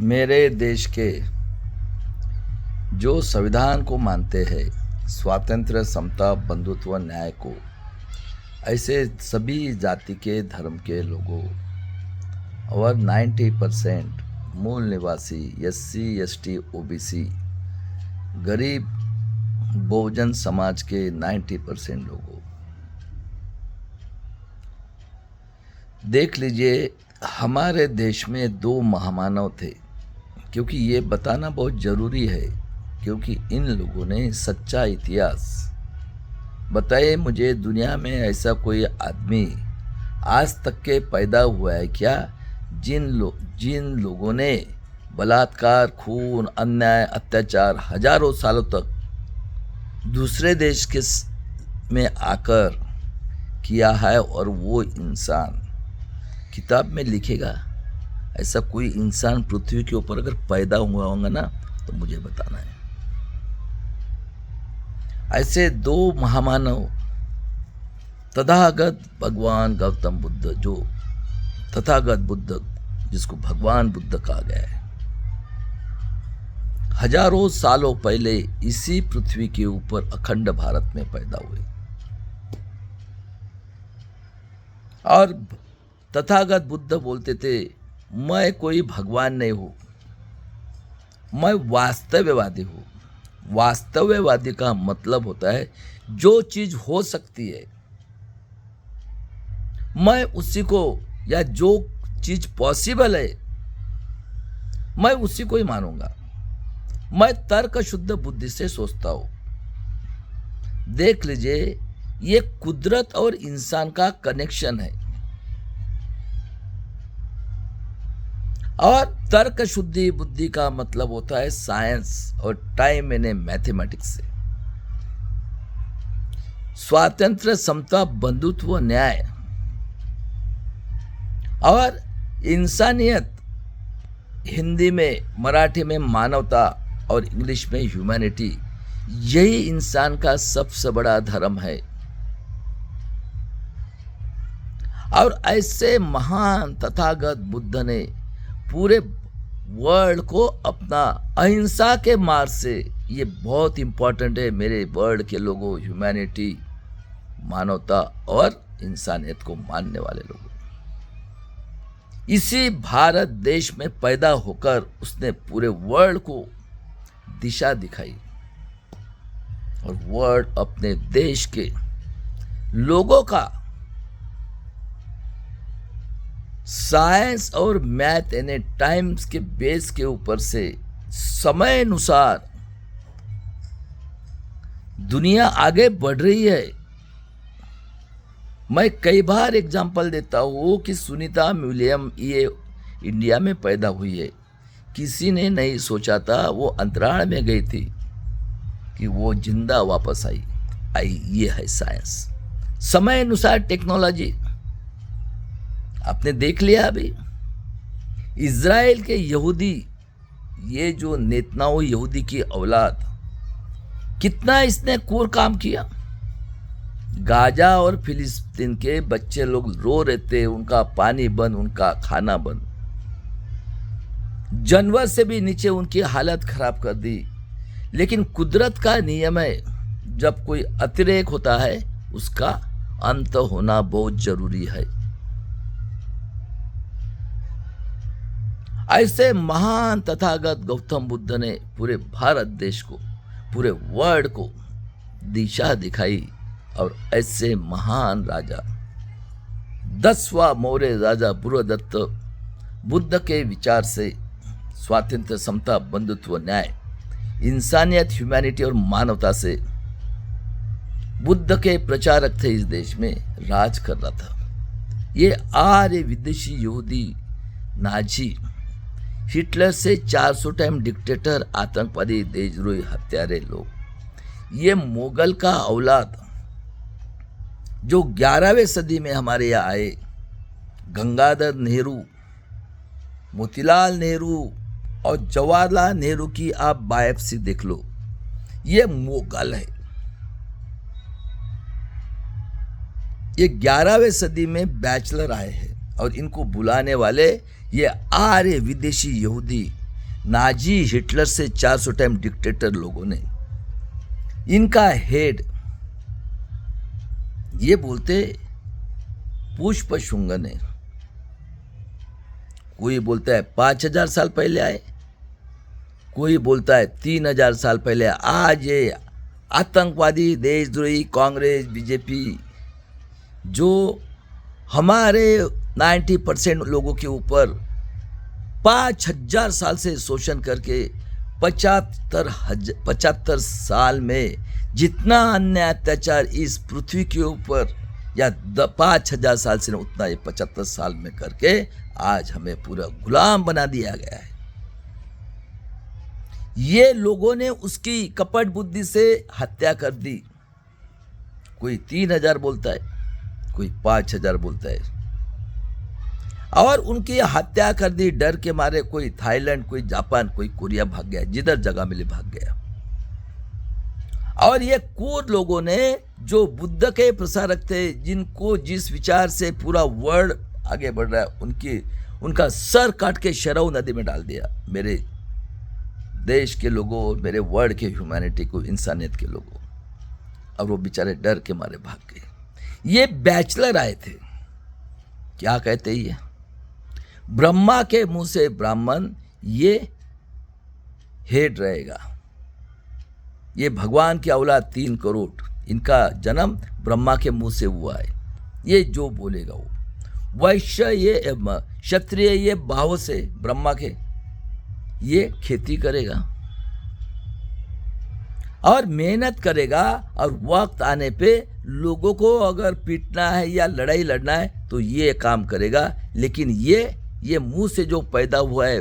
मेरे देश के जो संविधान को मानते हैं, स्वातंत्र्य, समता, बंधुत्व, न्याय को, ऐसे सभी जाति के धर्म के लोगों और 90% मूल निवासी SC ST OBC गरीब बहुजन समाज के 90% लोगों, देख लीजिए हमारे देश में 2 महामानव थे। क्योंकि ये बताना बहुत ज़रूरी है, क्योंकि इन लोगों ने सच्चा इतिहास बताए। मुझे दुनिया में ऐसा कोई आदमी आज तक के पैदा हुआ है क्या जिन लोगों ने बलात्कार, खून, अन्याय, अत्याचार हजारों सालों तक दूसरे देश के में आकर किया है, और वो इंसान किताब में लिखेगा। ऐसा कोई इंसान पृथ्वी के ऊपर अगर पैदा हुआ होगा ना, तो मुझे बताना है। ऐसे 2 महामानव, तथागत भगवान गौतम बुद्ध, जो तथागत बुद्ध जिसको भगवान बुद्ध कहा गया है, हजारों सालों पहले इसी पृथ्वी के ऊपर अखंड भारत में पैदा हुए। और तथागत बुद्ध बोलते थे, मैं कोई भगवान नहीं हूं, मैं वास्तववादी हूं। वास्तववादी का मतलब होता है जो चीज हो सकती है मैं उसी को, या जो चीज पॉसिबल है मैं उसी को ही मानूंगा। मैं तर्क शुद्ध बुद्धि से सोचता हूं। देख लीजिए, ये कुदरत और इंसान का कनेक्शन है। और तर्क शुद्धि बुद्धि का मतलब होता है साइंस और टाइम यानी मैथमेटिक्स से। स्वातंत्र्य, समता, बंधुत्व, न्याय और इंसानियत, हिंदी में, मराठी में मानवता और इंग्लिश में ह्यूमैनिटी, यही इंसान का सबसे बड़ा धर्म है। और ऐसे महान तथागत बुद्ध ने पूरे वर्ल्ड को अपना अहिंसा के मार्ग से, ये बहुत इंपॉर्टेंट है मेरे वर्ल्ड के लोगों, ह्यूमैनिटी, मानवता और इंसानियत को मानने वाले लोगों, इसी भारत देश में पैदा होकर उसने पूरे वर्ल्ड को दिशा दिखाई। और वर्ल्ड अपने देश के लोगों का साइंस और मैथ यानी टाइम्स के बेस के ऊपर से समय अनुसार दुनिया आगे बढ़ रही है। मैं कई बार एग्जांपल देता हूं कि सुनीता विलियम ये इंडिया में पैदा हुई है। किसी ने नहीं सोचा था वो अंतराल में गई थी कि वो जिंदा वापस आई। ये है साइंस, समय अनुसार टेक्नोलॉजी। आपने देख लिया अभी इज़राइल के यहूदी, ये जो नेतन्याहू यहूदी की औलाद, कितना इसने क्रूर काम किया। गाजा और फिलिस्तीन के बच्चे लोग रो रहे थे, उनका पानी बंद, उनका खाना बंद, जानवर से भी नीचे उनकी हालत खराब कर दी। लेकिन कुदरत का नियम है, जब कोई अतिरेक होता है उसका अंत होना बहुत जरूरी है। ऐसे महान तथागत गौतम बुद्ध ने पूरे भारत देश को, पूरे वर्ल्ड को दिशा दिखाई। और ऐसे महान राजा, 10वां मौर्य राजा बुद्धदत्त बुद्ध के विचार से स्वातंत्र्य, समता, बंधुत्व, न्याय, इंसानियत, ह्यूमैनिटी और मानवता से बुद्ध के प्रचारक थे, इस देश में राज कर रहा था। ये आर्य विदेशी यहूदी, नाजी, हिटलर से 400 टाइम डिक्टेटर, आतंकवादी, देशद्रोही, हत्यारे लोग, ये मुगल का औलाद जो 11वीं सदी में हमारे यहाँ आए, गंगाधर नेहरू, मोतीलाल नेहरू और जवाहरलाल नेहरू की आप बायोप्सी देख लो, ये मुगल है। ये 11वीं सदी में बैचलर आए हैं और इनको बुलाने वाले ये आर्य विदेशी यहूदी नाजी हिटलर से 400 टाइम डिक्टेटर लोगों ने, इनका हेड ये बोलते पुष्प शुंग ने, कोई बोलता है 5000 साल पहले आए, कोई बोलता है 3000 साल पहले। आज ये आतंकवादी देशद्रोही कांग्रेस बीजेपी जो हमारे 90% लोगों के ऊपर 5000 साल से शोषण करके 75 साल में जितना अन्याय अत्याचार इस पृथ्वी के ऊपर या 5000 साल से उतना ये 75 साल में करके आज हमें पूरा गुलाम बना दिया गया है। ये लोगों ने उसकी कपट बुद्धि से हत्या कर दी। कोई 3000 बोलता है, कोई 5000 बोलता है, और उनकी हत्या कर दी डर के मारे। कोई थाईलैंड, कोई जापान, कोई कोरिया भाग गया, जिधर जगह मिले भाग गया। और ये क्रूर लोगों ने जो बुद्ध के प्रसारक थे, जिनको जिस विचार से पूरा वर्ल्ड आगे बढ़ रहा है, उनका सर काट के शरव नदी में डाल दिया। मेरे देश के लोगों, मेरे वर्ल्ड के ह्यूमैनिटी को, इंसानियत के लोगों, और वो बेचारे डर के मारे भाग गए। ये बैचलर आए थे, क्या कहते ये ब्रह्मा के मुंह से ब्राह्मण, ये हेड रहेगा। ये भगवान की औलाद 3 करोड़, इनका जन्म ब्रह्मा के मुंह से हुआ है। ये जो बोलेगा वो वैश्य, ये क्षत्रिय, ये भाव से ब्रह्मा के, ये खेती करेगा और मेहनत करेगा, और वक्त आने पे लोगों को अगर पीटना है या लड़ाई लड़ना है तो ये काम करेगा। लेकिन ये मुंह से जो पैदा हुआ है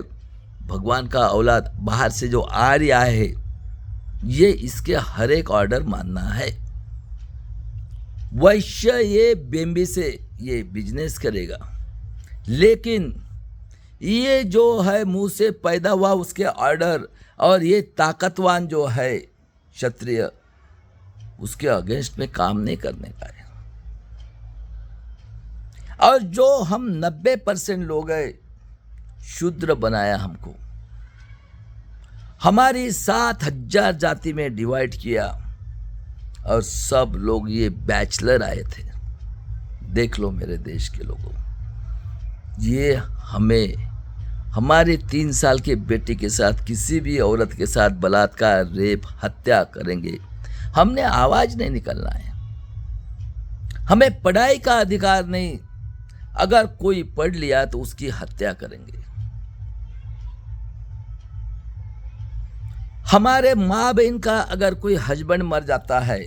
भगवान का औलाद, बाहर से जो आर्य आया है, ये इसके हर एक ऑर्डर मानना है। वैश्य ये बेम्बी से ये बिजनेस करेगा, लेकिन ये जो है मुंह से पैदा हुआ उसके ऑर्डर, और ये ताकतवान जो है क्षत्रिय, उसके अगेंस्ट में काम नहीं करने का है। और जो हम 90% लोग हैं, शूद्र बनाया हमको, हमारी 7000 जाति में डिवाइड किया, और सब लोग ये बैचलर आए थे। देख लो मेरे देश के लोगों, ये हमें हमारे 3 साल के बेटे के साथ, किसी भी औरत के साथ बलात्कार, रेप, हत्या करेंगे। हमने आवाज नहीं निकलना है। हमें पढ़ाई का अधिकार नहीं, अगर कोई पढ़ लिया तो उसकी हत्या करेंगे। हमारे माँ बहन का अगर कोई हस्बैंड मर जाता है,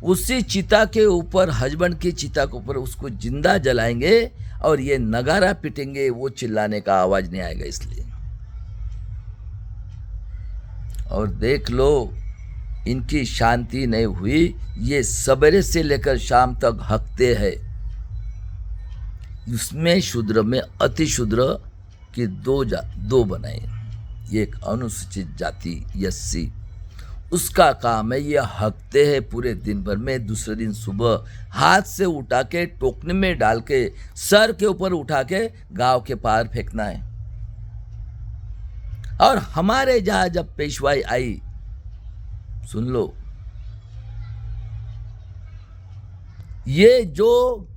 उसी चिता के ऊपर, हस्बैंड की चिता के ऊपर उसको जिंदा जलाएंगे, और ये नगारा पिटेंगे, वो चिल्लाने का आवाज नहीं आएगा इसलिए। और देख लो, इनकी शांति नहीं हुई, ये सवेरे से लेकर शाम तक हकते हैं। उसमें शूद्र में अति शूद्र की दो बनाए। एक अनुसूचित जाति एससी, उसका काम है ये हकते हैं पूरे दिन भर में। दूसरे दिन सुबह हाथ से उठा के टोकने में डाल के सर के ऊपर उठा के गांव के पार फेंकना है। और हमारे जहां जब पेशवाई आई, सुन लो, ये जो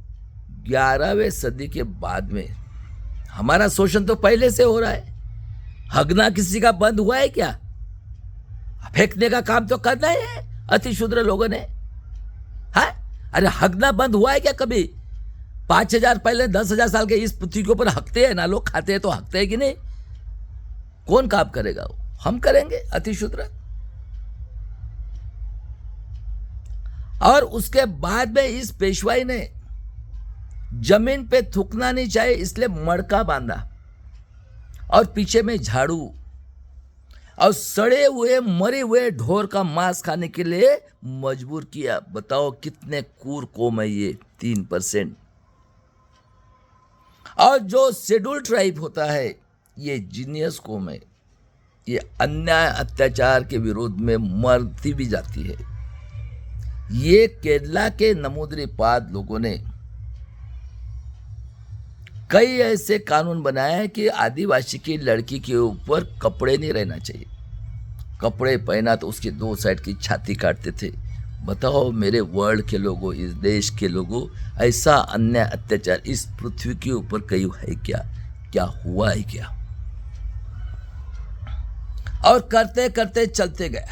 11वीं सदी के बाद में, हमारा शोषण तो पहले से हो रहा है। हगना किसी का बंद हुआ है क्या? फेंकने का काम तो करना ही है अति शूद्र लोगों ने। है, अरे हगना बंद हुआ है क्या कभी? 5000 पहले 10,000 साल के इस पृथ्वी के ऊपर हकते हैं ना लोग, खाते हैं तो हकते हैं कि नहीं? कौन काम करेगा? वो हम करेंगे, अति शूद्र। और उसके बाद में इस पेशवाई ने जमीन पे थूकना नहीं चाहिए, इसलिए मड़का बांधा, और पीछे में झाड़ू, और सड़े हुए मरे हुए ढोर का मांस खाने के लिए मजबूर किया। बताओ कितने क्रूर कौम है ये, 3%। और जो शेड्यूल ट्राइब होता है, ये जीनियस कौम है। ये अन्याय अत्याचार के विरोध में मरती भी जाती है। ये केरला के नमूद्री पाद लोगों ने कई ऐसे कानून बनाए हैं कि आदिवासी की लड़की के ऊपर कपड़े नहीं रहना चाहिए। कपड़े पहना तो उसके 2 साइड की छाती काटते थे। बताओ मेरे वर्ल्ड के लोगों, इस देश के लोगों, ऐसा अन्याय अत्याचार इस पृथ्वी के ऊपर कहीं है क्या? क्या हुआ है क्या? और करते करते चलते गए।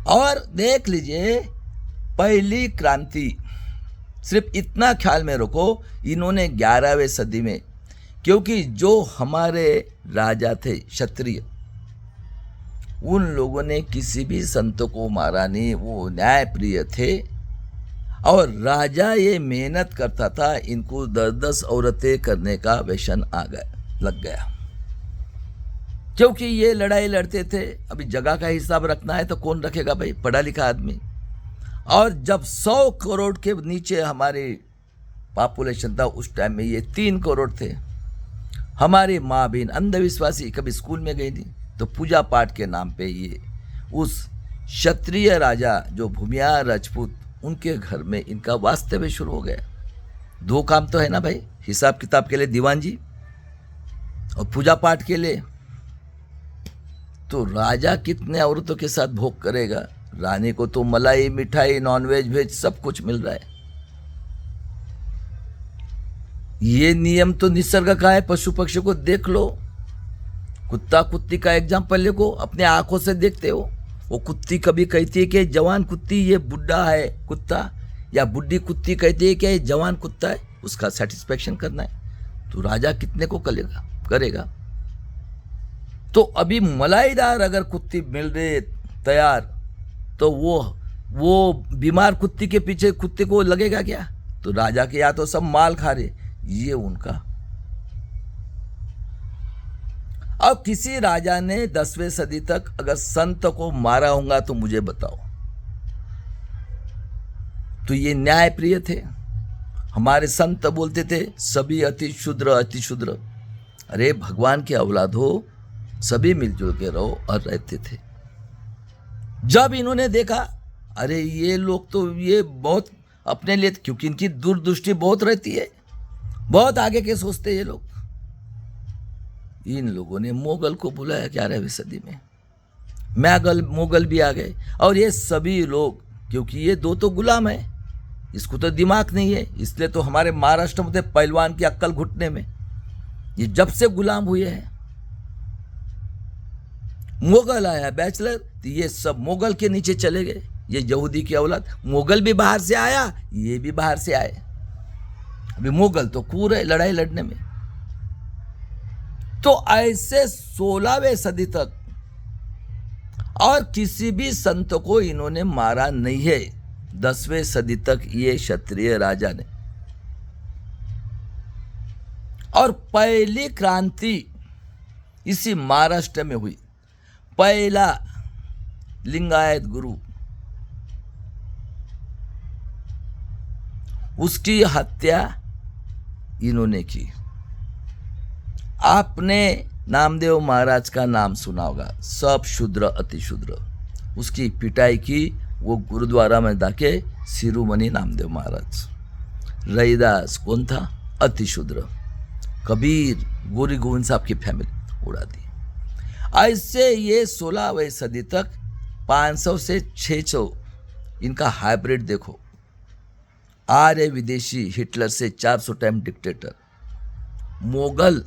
और देख लीजिए, पहली क्रांति, सिर्फ इतना ख्याल में रखो, इन्होंने 11वीं सदी में, क्योंकि जो हमारे राजा थे क्षत्रिय, उन लोगों ने किसी भी संत को मारा नहीं, वो न्यायप्रिय थे। और राजा ये मेहनत करता था, इनको 10-10 औरतें करने का व्यसन लग गया, क्योंकि ये लड़ाई लड़ते थे। अभी जगह का हिसाब रखना है तो कौन रखेगा भाई? पढ़ा लिखा आदमी। और जब 100 करोड़ के नीचे हमारी पॉपुलेशन था, उस टाइम में ये 3 करोड़ थे। हमारी माँ बहन अंधविश्वासी, कभी स्कूल में गई नहीं, तो पूजा पाठ के नाम पे ये उस क्षत्रिय राजा जो भूमिहार राजपूत, उनके घर में इनका वास्तव्य शुरू हो गया। 2 काम तो है ना भाई, हिसाब किताब के लिए दीवान जी और पूजा पाठ के लिए। तो राजा कितने औरतों के साथ भोग करेगा? रानी को तो मलाई, मिठाई, नॉनवेज, वेज सब कुछ मिल रहा है। ये नियम तो निसर्ग का है। पशु पक्षी को देख लो, कुत्ता कुत्ती का एग्जाम्पल लेको, अपने आंखों से देखते हो। वो कुत्ती कभी कहती है कि जवान कुत्ती ये बुढ़ा है कुत्ता, या बुढ़ी कुत्ती कहती है कि ये जवान कुत्ता है, उसका सेटिस्फेक्शन करना है। तो राजा कितने को करेगा? तो अभी मलाईदार अगर कुत्ती मिल रही तैयार, तो वो बीमार कुत्ती के पीछे कुत्ते को लगेगा क्या? तो राजा के या तो सब माल खा रहे, ये उनका। अब किसी राजा ने 10वीं सदी तक अगर संत को मारा होगा तो मुझे बताओ। तो ये न्यायप्रिय थे। हमारे संत बोलते थे सभी अति शुद्र। अरे भगवान के औलाद हो, सभी मिलजुल के रहो, और रहते थे। जब इन्होंने देखा, अरे ये लोग तो ये बहुत अपने लिए, क्योंकि इनकी दूरदृष्टि बहुत रहती है, बहुत आगे के सोचते ये लोग। इन लोगों ने मोगल को बुलाया 11वीं सदी में। मोगल भी आ गए, और ये सभी लोग, क्योंकि ये 2 तो गुलाम है, इसको तो दिमाग नहीं है, इसलिए तो हमारे महाराष्ट्र में थे पहलवान की अक्कल घुटने में। ये जब से गुलाम हुए हैं, मोगल आया बैचलर, तो ये सब मोगल के नीचे चले गए। ये यहूदी की औलाद, मोगल भी बाहर से आया, ये भी बाहर से आए। अभी मोगल तो कूर है लड़ाई लड़ने में। तो ऐसे 16वीं सदी तक, और किसी भी संत को इन्होंने मारा नहीं है। 10वीं सदी तक ये क्षत्रिय राजा ने। और पहली क्रांति इसी महाराष्ट्र में हुई। पहला लिंगायत गुरु, उसकी हत्या इन्होंने की। आपने नामदेव महाराज का नाम सुना होगा, सब शूद्र अति शूद्र। उसकी पिटाई की वो गुरुद्वारा में जाके शिरोमणि नामदेव महाराज। रैदास कौन था? अति शूद्र। कबीर, गोरी गोविंद साहब की फैमिली उड़ा दी। ऐसे ये 16वीं सदी तक 500 से 600 इनका हाइब्रिड देखो। आर्य विदेशी, हिटलर से 400 टाइम डिक्टेटर, मोगल,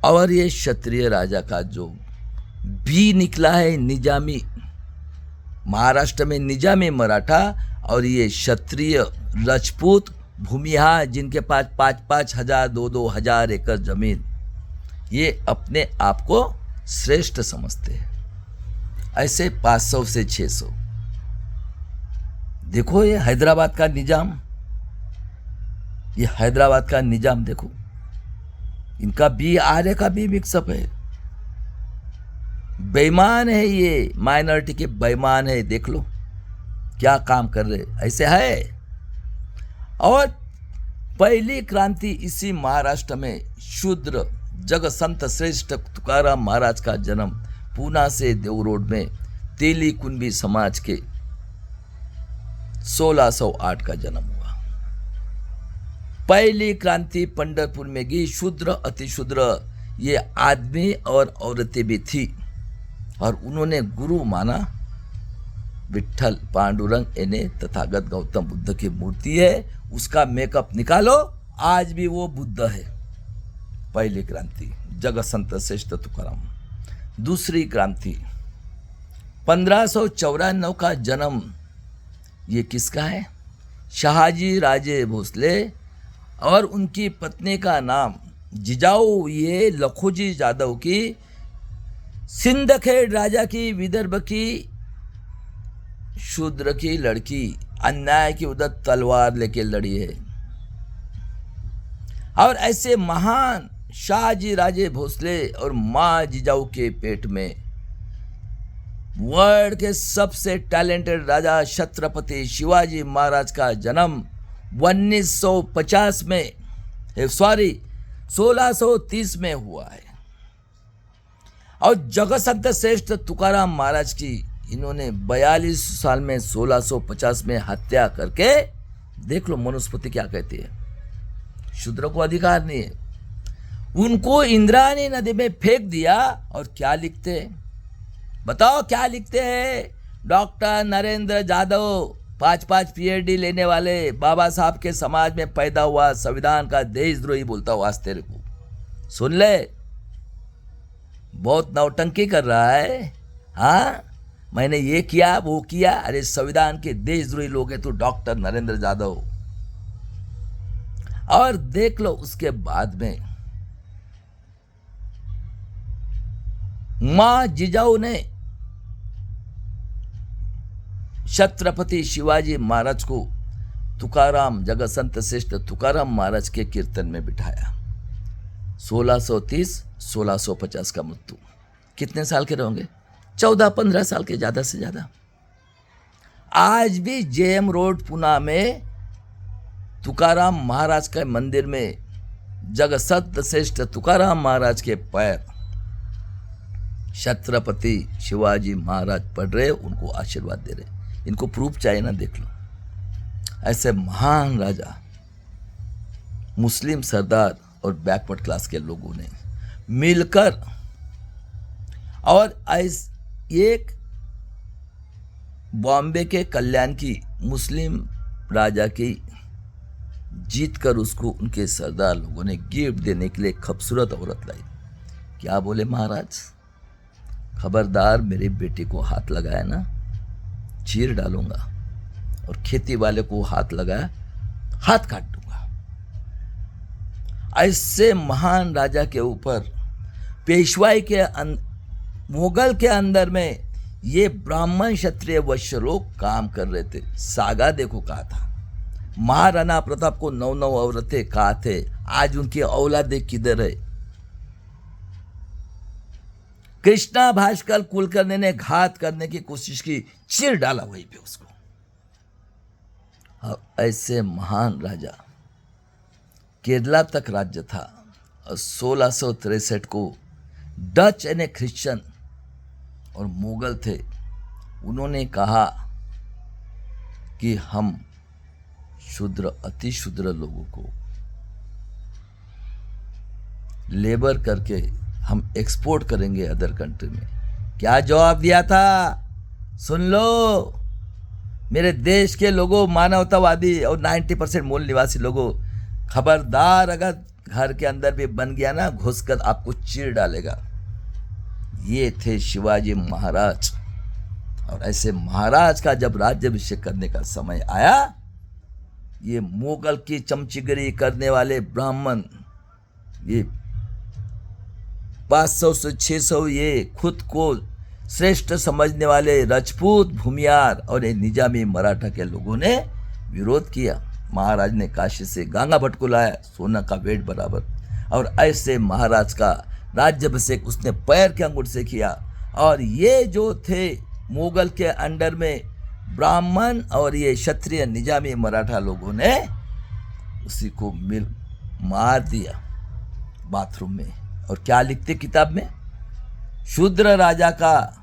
और ये क्षत्रिय राजा का जो भी निकला है निजामी। महाराष्ट्र में निजामी मराठा, और ये क्षत्रिय राजपूत भूमिहार, जिनके पास 5-5 हजार 2-2 हजार एकड़ जमीन, ये अपने आप को श्रेष्ठ समझते हैं। ऐसे 500 से 600। देखो ये हैदराबाद का निजाम, ये हैदराबाद का निजाम देखो, इनका भी आर्य का भी मिक्सअप है। बेईमान है ये, माइनॉरिटी के बेईमान है। देख लो क्या काम कर रहे, ऐसे है। और पहली क्रांति इसी महाराष्ट्र में शूद्र जग संत श्रेष्ठ तुकाराम महाराज का जन्म पूना से देव रोड में तेली कुंभी समाज के 1608 का जन्म हुआ। पहली क्रांति पंढरपुर में गई। शूद्र अतिशूद्र ये आदमी और औरतें भी थी और उन्होंने गुरु माना विट्ठल पांडुरंग यानी तथागत गौतम बुद्ध की मूर्ति है, उसका मेकअप निकालो, आज भी वो बुद्ध है। पहली क्रांति जगत संत श्रेष्ठ तुकाराम। दूसरी क्रांति 1594 का जन्म ये किसका है? शहाजी राजे भोसले और उनकी पत्नी का नाम जिजाऊ, ये लखोजी जादव की सिंदखेड़ राजा की विदर्भ की शूद्र की लड़की अन्याय की उदत तलवार लेके लड़ी है। और ऐसे महान शाहजी राजे भोसले और माँ जिजाऊ के पेट में वर्ल्ड के सबसे टैलेंटेड राजा छत्रपति शिवाजी महाराज का जन्म 1950 में 1630 में हुआ है। और जगत संत श्रेष्ठ तुकाराम महाराज की इन्होंने 42 साल में 1650 में हत्या करके, देख लो मनुस्मृति क्या कहती है, शूद्र को अधिकार नहीं है, उनको इंद्रायणी नदी में फेंक दिया। और क्या लिखते हैं बताओ, क्या लिखते हैं? डॉक्टर नरेंद्र जादव 5 PhD लेने वाले, बाबा साहब के समाज में पैदा हुआ, संविधान का देशद्रोही बोलता हूँ आज तेरे को, सुन ले, बहुत नौटंकी कर रहा है। हाँ, मैंने ये किया वो किया, अरे संविधान के देशद्रोही लोग हैं तो डॉक्टर नरेंद्र जादव। और देख लो उसके बाद में मां जिजाऊ ने छत्रपति शिवाजी महाराज को तुकाराम, जगत संत श्रेष्ठ तुकाराम महाराज के कीर्तन में बिठाया। 1630-1650 का मृत्यु। कितने साल के रहोगे? 14-15 साल के, ज़्यादा से ज़्यादा। आज भी जेएम रोड पुणे में तुकाराम महाराज के मंदिर में जगत संत श्रेष्ठ तुकाराम महाराज के पैर छत्रपति शिवाजी महाराज पढ़ रहे, उनको आशीर्वाद दे रहे। इनको प्रूफ चाहिए ना, देख लो। ऐसे महान राजा, मुस्लिम सरदार और बैकवर्ड क्लास के लोगों ने मिलकर और एक बॉम्बे के कल्याण की मुस्लिम राजा की जीत कर उसको उनके सरदार लोगों ने गिफ्ट देने के लिए खूबसूरत औरत लाई। क्या बोले महाराज? खबरदार मेरे बेटे को हाथ लगाया ना, चीर डालूंगा, और खेती वाले को हाथ लगाया, हाथ काट दूंगा। ऐसे महान राजा के ऊपर पेशवाई के मुगल के अंदर में ये ब्राह्मण क्षत्रिय वैश्य लोग काम कर रहे थे। सागा देखो कहा था, महाराणा प्रताप को 9 औरतें कहा थे, आज उनकी औलादें किधर है? कृष्णा भास्कर कुलकर्णी ने घात करने की कोशिश की, चीर डाला वहीं पे उसको। और ऐसे महान राजा, केरला तक राज्य था, और 1663 को डच यानी क्रिश्चियन और मुगल थे, उन्होंने कहा कि हम शूद्र अति शूद्र लोगों को लेबर करके हम एक्सपोर्ट करेंगे अदर कंट्री में। क्या जवाब दिया था? सुन लो मेरे देश के लोगों, मानवतावादी और 90% मूल निवासी लोगों, खबरदार अगर घर के अंदर भी बन गया ना, घुसकर आपको चीर डालेगा। ये थे शिवाजी महाराज। और ऐसे महाराज का जब राज्याभिषेक करने का समय आया, ये मुगल की चमचीगिरी करने वाले ब्राह्मण, ये 500 से 600 ये खुद को श्रेष्ठ समझने वाले राजपूत, भूमियार और निजामी मराठा के लोगों ने विरोध किया। महाराज ने काशी से गंगा भट्ट को लाया, सोना का वेट बराबर, और ऐसे महाराज का राज्याभिषेक उसने पैर के अंगूठे से किया। और ये जो थे मुगल के अंडर में ब्राह्मण और ये क्षत्रिय निजामी मराठा लोगों ने उसी को मार दिया बाथरूम में। और क्या लिखते किताब में? शूद्र राजा का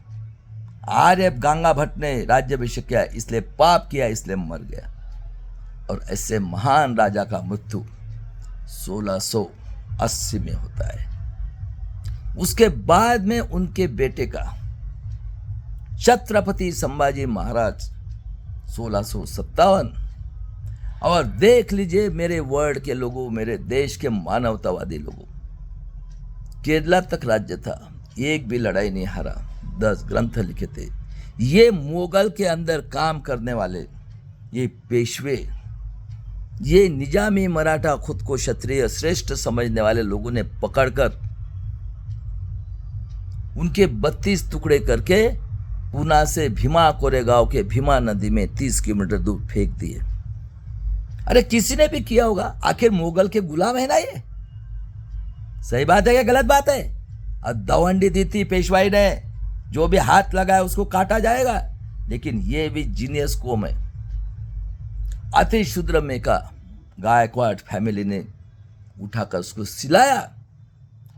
आर्य गंगा भट्ट ने राज्याभिषेक किया, इसलिए पाप किया, इसलिए मर गया। और ऐसे महान राजा का मृत्यु 1680 में होता है। उसके बाद में उनके बेटे का छत्रपति संभाजी महाराज 1657। और देख लीजिए मेरे वर्ल्ड के लोगों, मेरे देश के मानवतावादी लोगों, केरला तक राज्य था, एक भी लड़ाई नहीं हारा, 10 ग्रंथ लिखे थे। ये मुगल के अंदर काम करने वाले ये पेशवे, ये निजामी मराठा खुद को क्षत्रिय श्रेष्ठ समझने वाले लोगों ने पकड़कर उनके 32 टुकड़े करके पूना से भीमा कोरेगांव के भीमा नदी में 30 किलोमीटर दूर फेंक दिए। अरे किसी ने भी किया होगा, आखिर मुगल के गुलाम है ना ये। सही बात है या गलत बात है? अब दवंडी दी थी पेशवाई ने, जो भी हाथ लगाया उसको काटा जाएगा। लेकिन ये भी जीनियस कौम है। अति शूद्र में का गायकवाड़ फैमिली ने उठाकर उसको सिलाया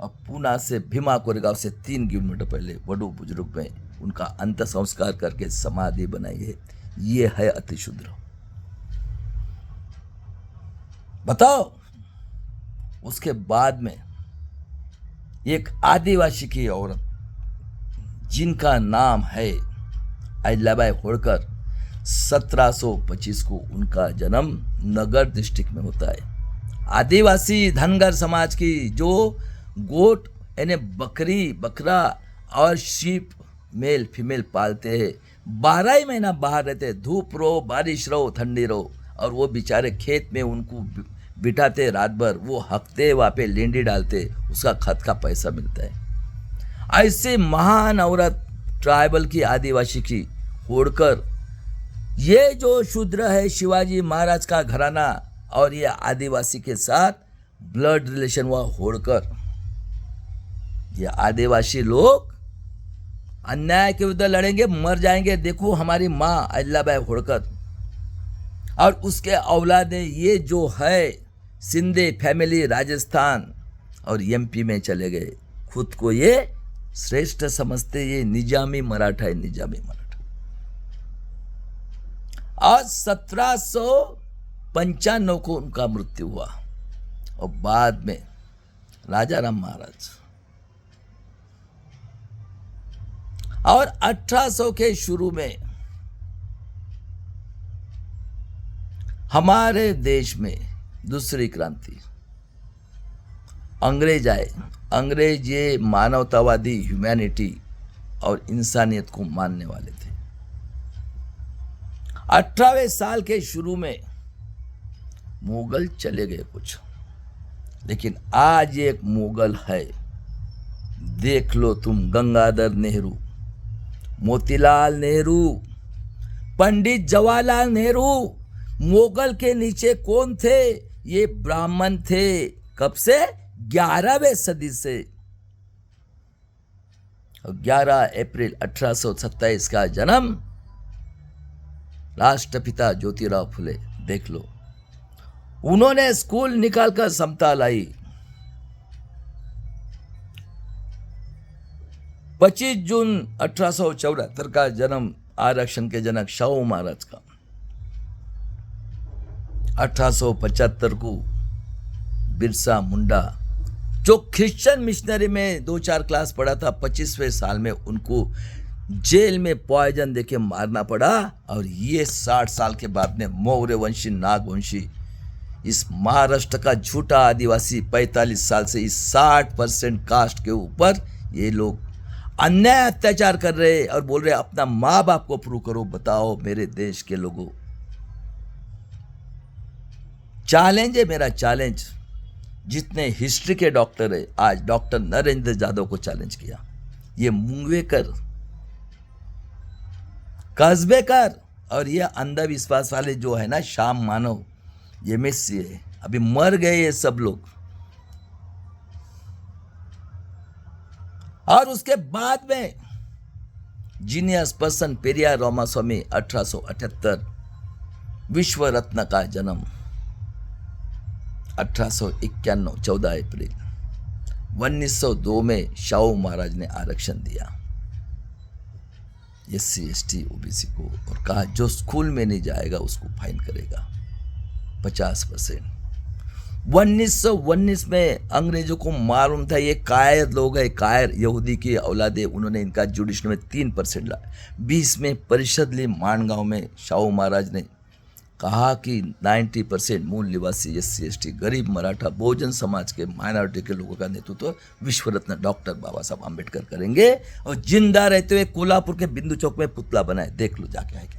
और पूना से भीमा कोरेगांव से 3 किलोमीटर पहले वडू बुजुर्ग में उनका अंत संस्कार करके समाधि बनाई है। ये है अति शूद्र। बताओ, उसके बाद में एक आदिवासी की औरत जिनका नाम है अहिल्याबाई होळकर, 1725 को उनका जन्म नगर डिस्ट्रिक्ट में होता है। आदिवासी धनगर समाज की जो गोट यानी बकरी, बकरा और शीप मेल फीमेल पालते हैं, 12 ही महीना बाहर रहते, धूप रहो, बारिश रहो, ठंडी रहो, और वो बेचारे खेत में उनको बिठाते रात भर, वो हकते, वहाँ पे लेंडी डालते, उसका खत का पैसा मिलता है। ऐसे महान औरत ट्राइबल की, आदिवासी की होड़कर, ये जो शूद्र है शिवाजी महाराज का घराना और ये आदिवासी के साथ ब्लड रिलेशन हुआ होड़कर। ये आदिवासी लोग अन्याय के विरुद्ध लड़ेंगे, मर जाएंगे। देखो हमारी माँ अहिल्याबाई होड़कर और उसके औलादे ये जो है सिंधे फैमिली राजस्थान और एमपी में चले गए, खुद को ये श्रेष्ठ समझते, ये निजामी मराठा है, निजामी मराठा। आज 1795 को उनका मृत्यु हुआ और बाद में राजा राम महाराज, और 1800 के शुरू में हमारे देश में दूसरी क्रांति, अंग्रेज आए। अंग्रेज ये मानवतावादी, ह्यूमैनिटी और इंसानियत को मानने वाले थे। 18वें साल के शुरू में मुगल चले गए कुछ, लेकिन आज एक मुगल है। देख लो तुम, गंगाधर नेहरू, मोतीलाल नेहरू, पंडित जवाहरलाल नेहरू। मुगल के नीचे कौन थे? ये ब्राह्मण थे। कब से? 11वीं सदी से। 11 अप्रैल 1827 का जन्म राष्ट्रपिता ज्योतिराव फुले। देख लो, उन्होंने स्कूल निकालकर समता लाई। 25 जून 1874 का जन्म आरक्षण के जनक शाहू महाराज का। 1875 को बिरसा मुंडा, जो क्रिश्चियन मिशनरी में 2-4 क्लास पढ़ा था, 25वें साल में उनको जेल में पॉइजन देके मारना पड़ा। और ये 60 साल के बाद में मौर्य वंशी, नागवंशी, इस महाराष्ट्र का झूठा आदिवासी 45 साल से इस 60% कास्ट के ऊपर ये लोग अन्याय अत्याचार कर रहे और बोल रहे अपना माँ बाप को प्रूव करो। बताओ मेरे देश के लोगों, चैलेंज है मेरा, चैलेंज। जितने हिस्ट्री के डॉक्टर है, आज डॉक्टर नरेंद्र जाधव को चैलेंज किया। ये मुंगवेकर, कसबेकर और ये अंधविश्वास वाले जो है ना, श्याम मानव, ये मिस है, अभी मर गए ये सब लोग। और उसके बाद में जीनियस पर्सन पेरियार रामास्वामी, 1878 विश्व रत्न का जन्म। 1891 14 अप्रैल 1902 में शाहू महाराज ने आरक्षण दिया SC ST OBC को, और कहा जो स्कूल में नहीं जाएगा उसको फाइन करेगा 50%। 1919 में अंग्रेजों को मालूम था ये कायर लोग है, कायर यहूदी की औलादे, उन्होंने इनका जुडिशरी में 3% ला। 20 में परिषद ली माणगांव में। शाहू महाराज ने कहा कि 90% मूल निवासी SC ST गरीब मराठा बहुजन समाज के माइनॉरिटी के लोगों का नेतृत्व विश्व रत्न डॉक्टर बाबा साहब आम्बेडकर करेंगे और जिंदा रहते हुए कोल्हापुर के बिंदु चौक में पुतला बनाए, देख लो जाके आएगा।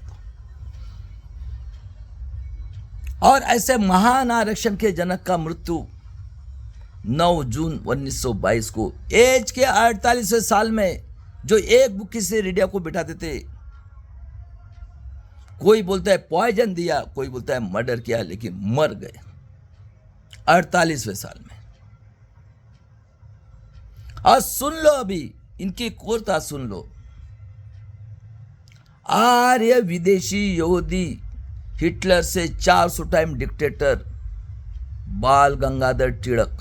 और ऐसे महान आरक्षण के जनक का मृत्यु 9 जून 1922 को एज के 48वें साल में, जो एक बुक्की से रेडियो को बिठाते थे। कोई बोलता है पॉइजन दिया, कोई बोलता है मर्डर किया, लेकिन मर गए 48वें साल में। और सुन लो अभी इनकी कोरता सुन लो। आर्य विदेशी यहूदी हिटलर से 400 टाइम डिक्टेटर बाल गंगाधर तिलक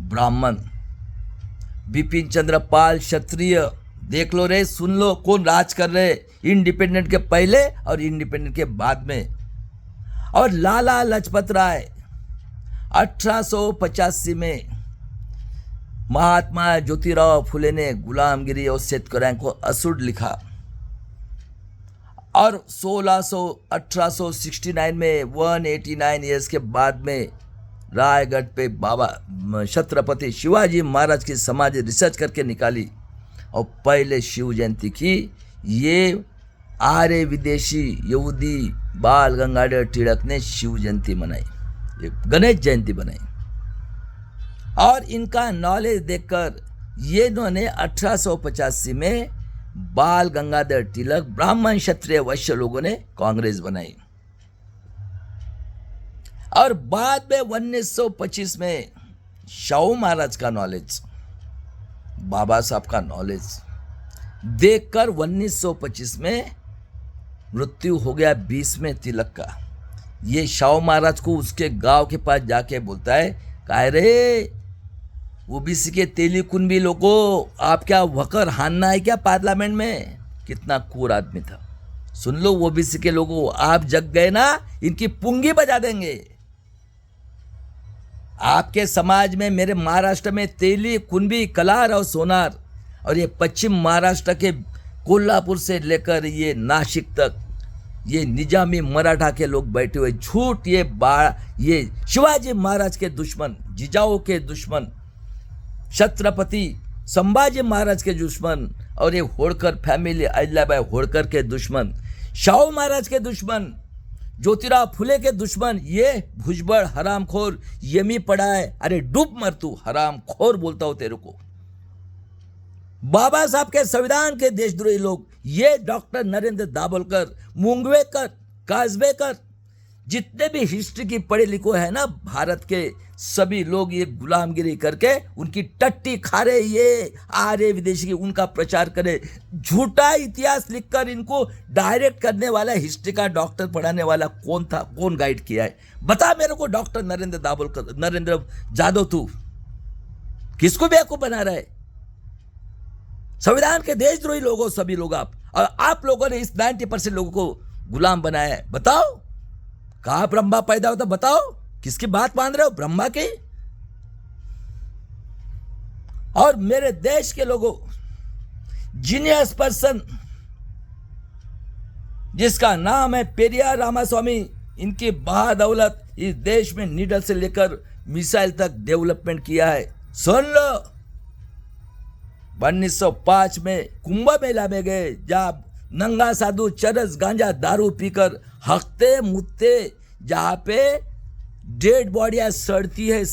ब्राह्मण, बिपिन चंद्र पाल क्षत्रिय, देख लो रे, सुन लो कौन राज कर रहे इंडिपेंडेंट के पहले और इंडिपेंडेंट के बाद में। और लाला लाजपत राय 1885 में महात्मा ज्योतिराव फुले ने गुलामगिरी और शेतकऱ्यांको को असुड लिखा। और 1869 में 189 ईयर्स के बाद में रायगढ़ पे बाबा छत्रपति शिवाजी महाराज की समाधि रिसर्च करके निकाली और पहले शिव जयंती की। ये आर्य विदेशी यहूदी बाल गंगाधर तिलक ने शिव जयंती मनाई, ये गणेश जयंती बनाई। और इनका नॉलेज देखकर ये इन्होंने 1885 में बाल गंगाधर तिलक ब्राह्मण क्षत्रिय वैश्य लोगों ने कांग्रेस बनाई। और बाद में 1925 में शाहू महाराज का नॉलेज, बाबा साहब का नॉलेज देखकर 1925 में मृत्यु हो गया 20 में तिलक का। ये शाहू महाराज को उसके गांव के पास जाके बोलता है, कह रे ओबीसी के तेली कुंबी लोगों, आप क्या वकर हानना है क्या पार्लियामेंट में? कितना कूर आदमी था। सुन लो ओबीसी के लोगों, आप जग गए ना, इनकी पुंगी बजा देंगे। आपके समाज में, मेरे महाराष्ट्र में तेली कुंबी कलार और सोनार, और ये पश्चिम महाराष्ट्र के कोल्हापुर से लेकर ये नासिक तक ये निजामी मराठा के लोग बैठे हुए झूठ, ये शिवाजी महाराज के दुश्मन, जिजाऊ के दुश्मन, छत्रपति संभाजी महाराज के दुश्मन, और ये होड़कर फैमिली अहिल्याबाई होड़कर के दुश्मन, शाहू महाराज के दुश्मन, ज्योतिराव फुले के दुश्मन, ये भुजबड़ हरामखोर यमी पड़ा है। अरे डूब मर तू हरामखोर, बोलता हो तेरे को। बाबा साहब के संविधान के देशद्रोही लोग, ये डॉक्टर नरेंद्र दाभोलकर, मुंगवेकर, काजवेकर, जितने भी हिस्ट्री की पढ़े लिखे हैं ना भारत के, सभी लोग ये गुलामगिरी करके उनकी टट्टी खा रहे। ये आर्य विदेशी की उनका प्रचार करे, झूठा इतिहास लिखकर इनको डायरेक्ट करने वाला, हिस्ट्री का डॉक्टर पढ़ाने वाला कौन था, कौन गाइड किया है? बता मेरे को। डॉक्टर नरेंद्र दाभोलकर, नरेंद्र जादव, तू किसको बेवकूफ बना रहा है? संविधान के देशद्रोही लोगों, सभी लोग आप, और आप लोगों ने इस 90% लोगों को गुलाम बनाया है। बताओ कहां ब्रह्मा पैदा होता? बताओ किसकी बात मान रहे हो? ब्रह्मा की? और मेरे देश के लोगों, जीनियस पर्सन जिसका नाम है पेरियार रामास्वामी, इनकी बहादौलत इस देश में नीडल से लेकर मिसाइल तक डेवलपमेंट किया है। सुन लो, 1905 में कुंभ मेला में गए, जहां नंगा साधु चरस गांजा दारू पीकर हकते मुत्ते, जहां पे डेड बॉडियां सड़ती है,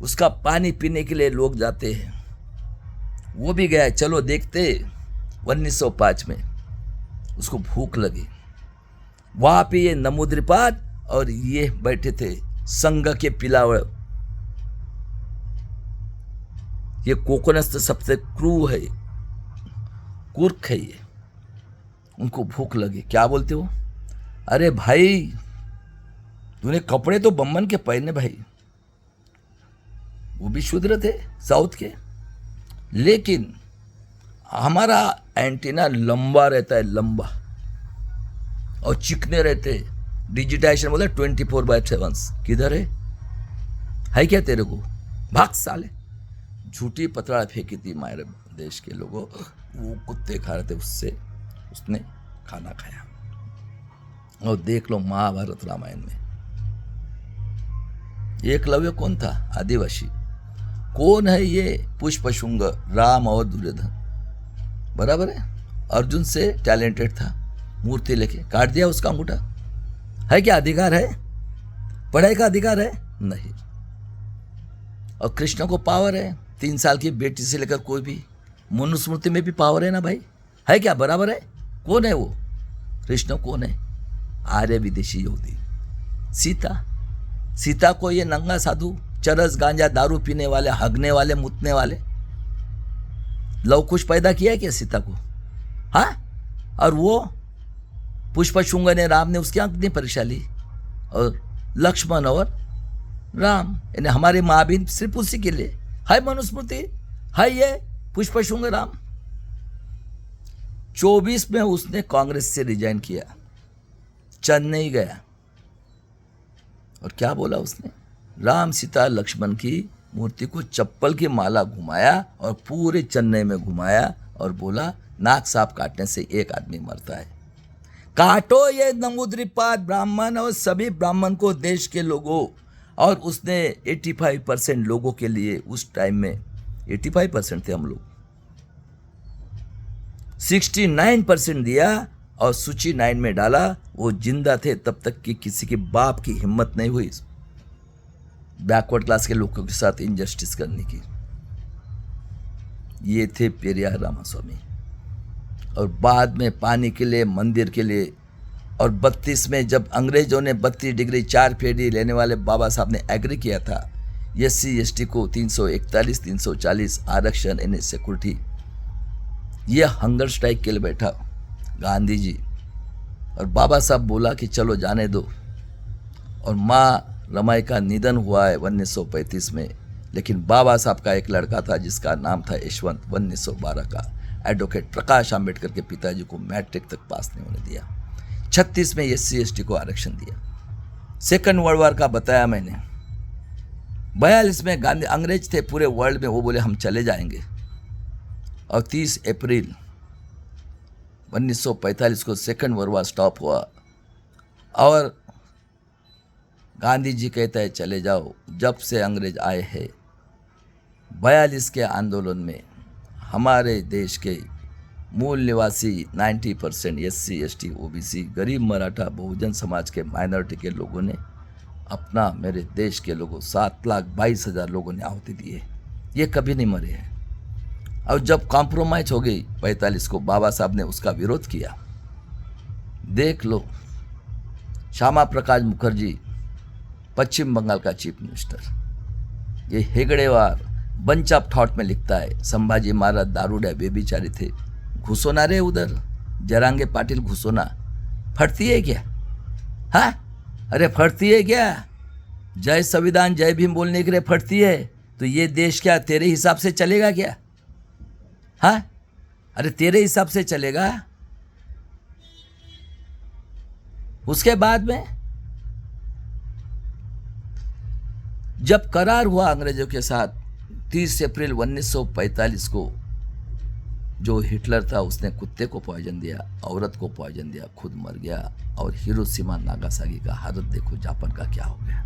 उसका पानी पीने के लिए लोग जाते हैं। वो भी गया, चलो देखते। 1905 में उसको भूख लगी, वहां पे ये नमोद्रिपाद और ये बैठे थे संघ के पिलावड़। ये कोकोनस सबसे क्रू है, कुर्क है ये। उनको भूख लगी, क्या बोलते हो? अरे भाई तूने कपड़े तो बम्बन के पहने भाई, वो भी शूद्र थे साउथ के, लेकिन हमारा एंटीना लंबा रहता है, लंबा, और चिकने रहते। डिजिटाइजेशन बोला 24/7। किधर है? है क्या तेरे को, भाग साले। झूठी पतड़ा फेंकी थी हमारे देश के लोगों, वो कुत्ते खा रहे थे, उससे उसने खाना खाया। और देख लो महाभारत रामायण में एकलव्य कौन था, आदिवासी। कौन है ये पुष्पशुंग, राम और दुर्योधन, बराबर है। अर्जुन से टैलेंटेड था, मूर्ति लेके काट दिया उसका अंगूठा। है क्या अधिकार है, पढ़ाई का अधिकार है नहीं। और कृष्ण को पावर है, 3 साल की बेटी से लेकर कोई भी, मनुस्मृति में भी पावर है ना भाई, है क्या, बराबर है। कौन है वो, कृष्ण कौन है, आर्य विदेशी यहूदी। सीता को ये नंगा साधु, चरस गांजा दारू पीने वाले, हगने वाले, मुतने वाले, लव कुश पैदा किया है क्या सीता को, हाँ। और वो पुष्पशुंग ने, राम ने उसकी कितनी परीक्षा ली, और लक्ष्मण और राम, यानी हमारे महावीर सिर्फ उसी के लिए है मनुस्मृति, है ये पुष्पशुंग राम। 24 में उसने कांग्रेस से रिजाइन किया, चेन्नई गया, और क्या बोला उसने, राम सीता लक्ष्मण की मूर्ति को चप्पल की माला घुमाया और पूरे चेन्नई में घुमाया, और बोला नाक सांप काटने से एक आदमी मरता है, काटो ये नंबूद्रिपाद ब्राह्मण और सभी ब्राह्मण को, देश के लोगों। और उसने 85% लोगों के लिए, उस टाइम में 85% थे हम लोग, 69% दिया और सूची 9 में डाला। वो जिंदा थे तब तक कि किसी के बाप की हिम्मत नहीं हुई बैकवर्ड क्लास के लोगों के साथ इनजस्टिस करने की। ये थे पेरियार रामास्वामी। और बाद में पानी के लिए, मंदिर के लिए, और 32 में जब अंग्रेजों ने 32 डिग्री 4 फेडी लेने वाले बाबा साहब ने एग्री किया था, SC ST को 341 340 आरक्षण, यानी सिक्योरिटी, ये हंगर स्ट्राइक के लिए बैठा गांधी जी। और बाबा साहब बोला कि चलो जाने दो। और माँ रमाई का निधन हुआ है 1935 में, लेकिन बाबा साहब का एक लड़का था जिसका नाम था यशवंत, 1912 का, एडवोकेट प्रकाश आंबेडकर के पिताजी को मैट्रिक तक पास नहीं होने दिया। 36 में SC ST को आरक्षण दिया। सेकंड वर्ल्ड वॉर का बताया मैंने। 42 में गांधी, अंग्रेज थे पूरे वर्ल्ड में, वो बोले हम चले जाएंगे। और 30 अप्रैल 1945 को सेकंड वर्ल्ड वॉर स्टॉप हुआ, और गांधी जी कहता है चले जाओ। जब से अंग्रेज आए हैं, 42 के आंदोलन में हमारे देश के मूल निवासी 90% SC ST OBC, गरीब मराठा बहुजन समाज के माइनॉरिटी के लोगों ने अपना, मेरे देश के लोगों 7,22,000 लोगों ने आहुति दिए। ये कभी नहीं मरे हैं। और जब कॉम्प्रोमाइज हो गई 45 को, बाबा साहब ने उसका विरोध किया। देख लो, श्यामा प्रकाश मुखर्जी पश्चिम बंगाल का चीफ मिनिस्टर, ये हेगड़ेवार बंच ऑफ थॉट में लिखता है, संभाजी महाराज दारूडे बेबिचारी थे, घुसोना रे उधर, जरांगे पाटिल घुसोना, फटती है क्या, हाँ, अरे फटती है क्या, जय संविधान जय भीम बोलने के लिए फटती है, तो ये देश क्या तेरे हिसाब से चलेगा क्या, हाँ, अरे तेरे हिसाब से चलेगा। उसके बाद में जब करार हुआ अंग्रेजों के साथ 30 अप्रैल 1945 को, जो हिटलर था उसने कुत्ते को पॉइजन दिया, औरत को पॉइजन दिया, खुद मर गया। और हिरोशिमा नागासाकी का हालत देखो, जापान का क्या हो गया।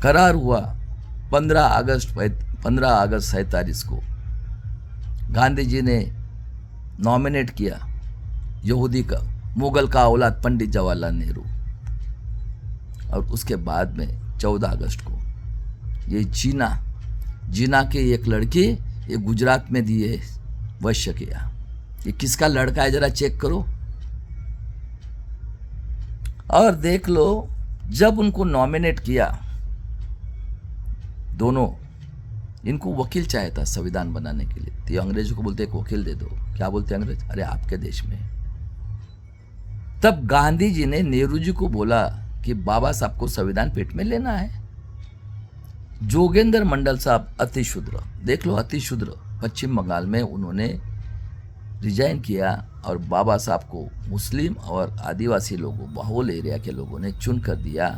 करार हुआ 15 अगस्त 47 को, गांधी जी ने नॉमिनेट किया यहूदी का, मुगल का औलाद पंडित जवाहरलाल नेहरू। और उसके बाद में 14 अगस्त को ये जीना के एक लड़की, ये गुजरात में दिए वश्य किया। ये किसका लड़का है जरा चेक करो और देख लो। जब उनको नॉमिनेट किया, दोनों, इनको वकील चाहिए था संविधान बनाने के लिए, तो अंग्रेजों को बोलते एक वकील दे दो। क्या बोलते अंग्रेज, अरे आपके देश में। तब गांधी जी ने नेहरू जी को बोला कि बाबा साहब को संविधान पेट में लेना है। जोगेंद्र मंडल साहब अति शूद्र, देख लो अति शूद्र, पश्चिम बंगाल में उन्होंने रिजाइन किया और बाबा साहब को मुस्लिम और आदिवासी लोगों, बहुल एरिया के लोगों ने चुन कर दिया।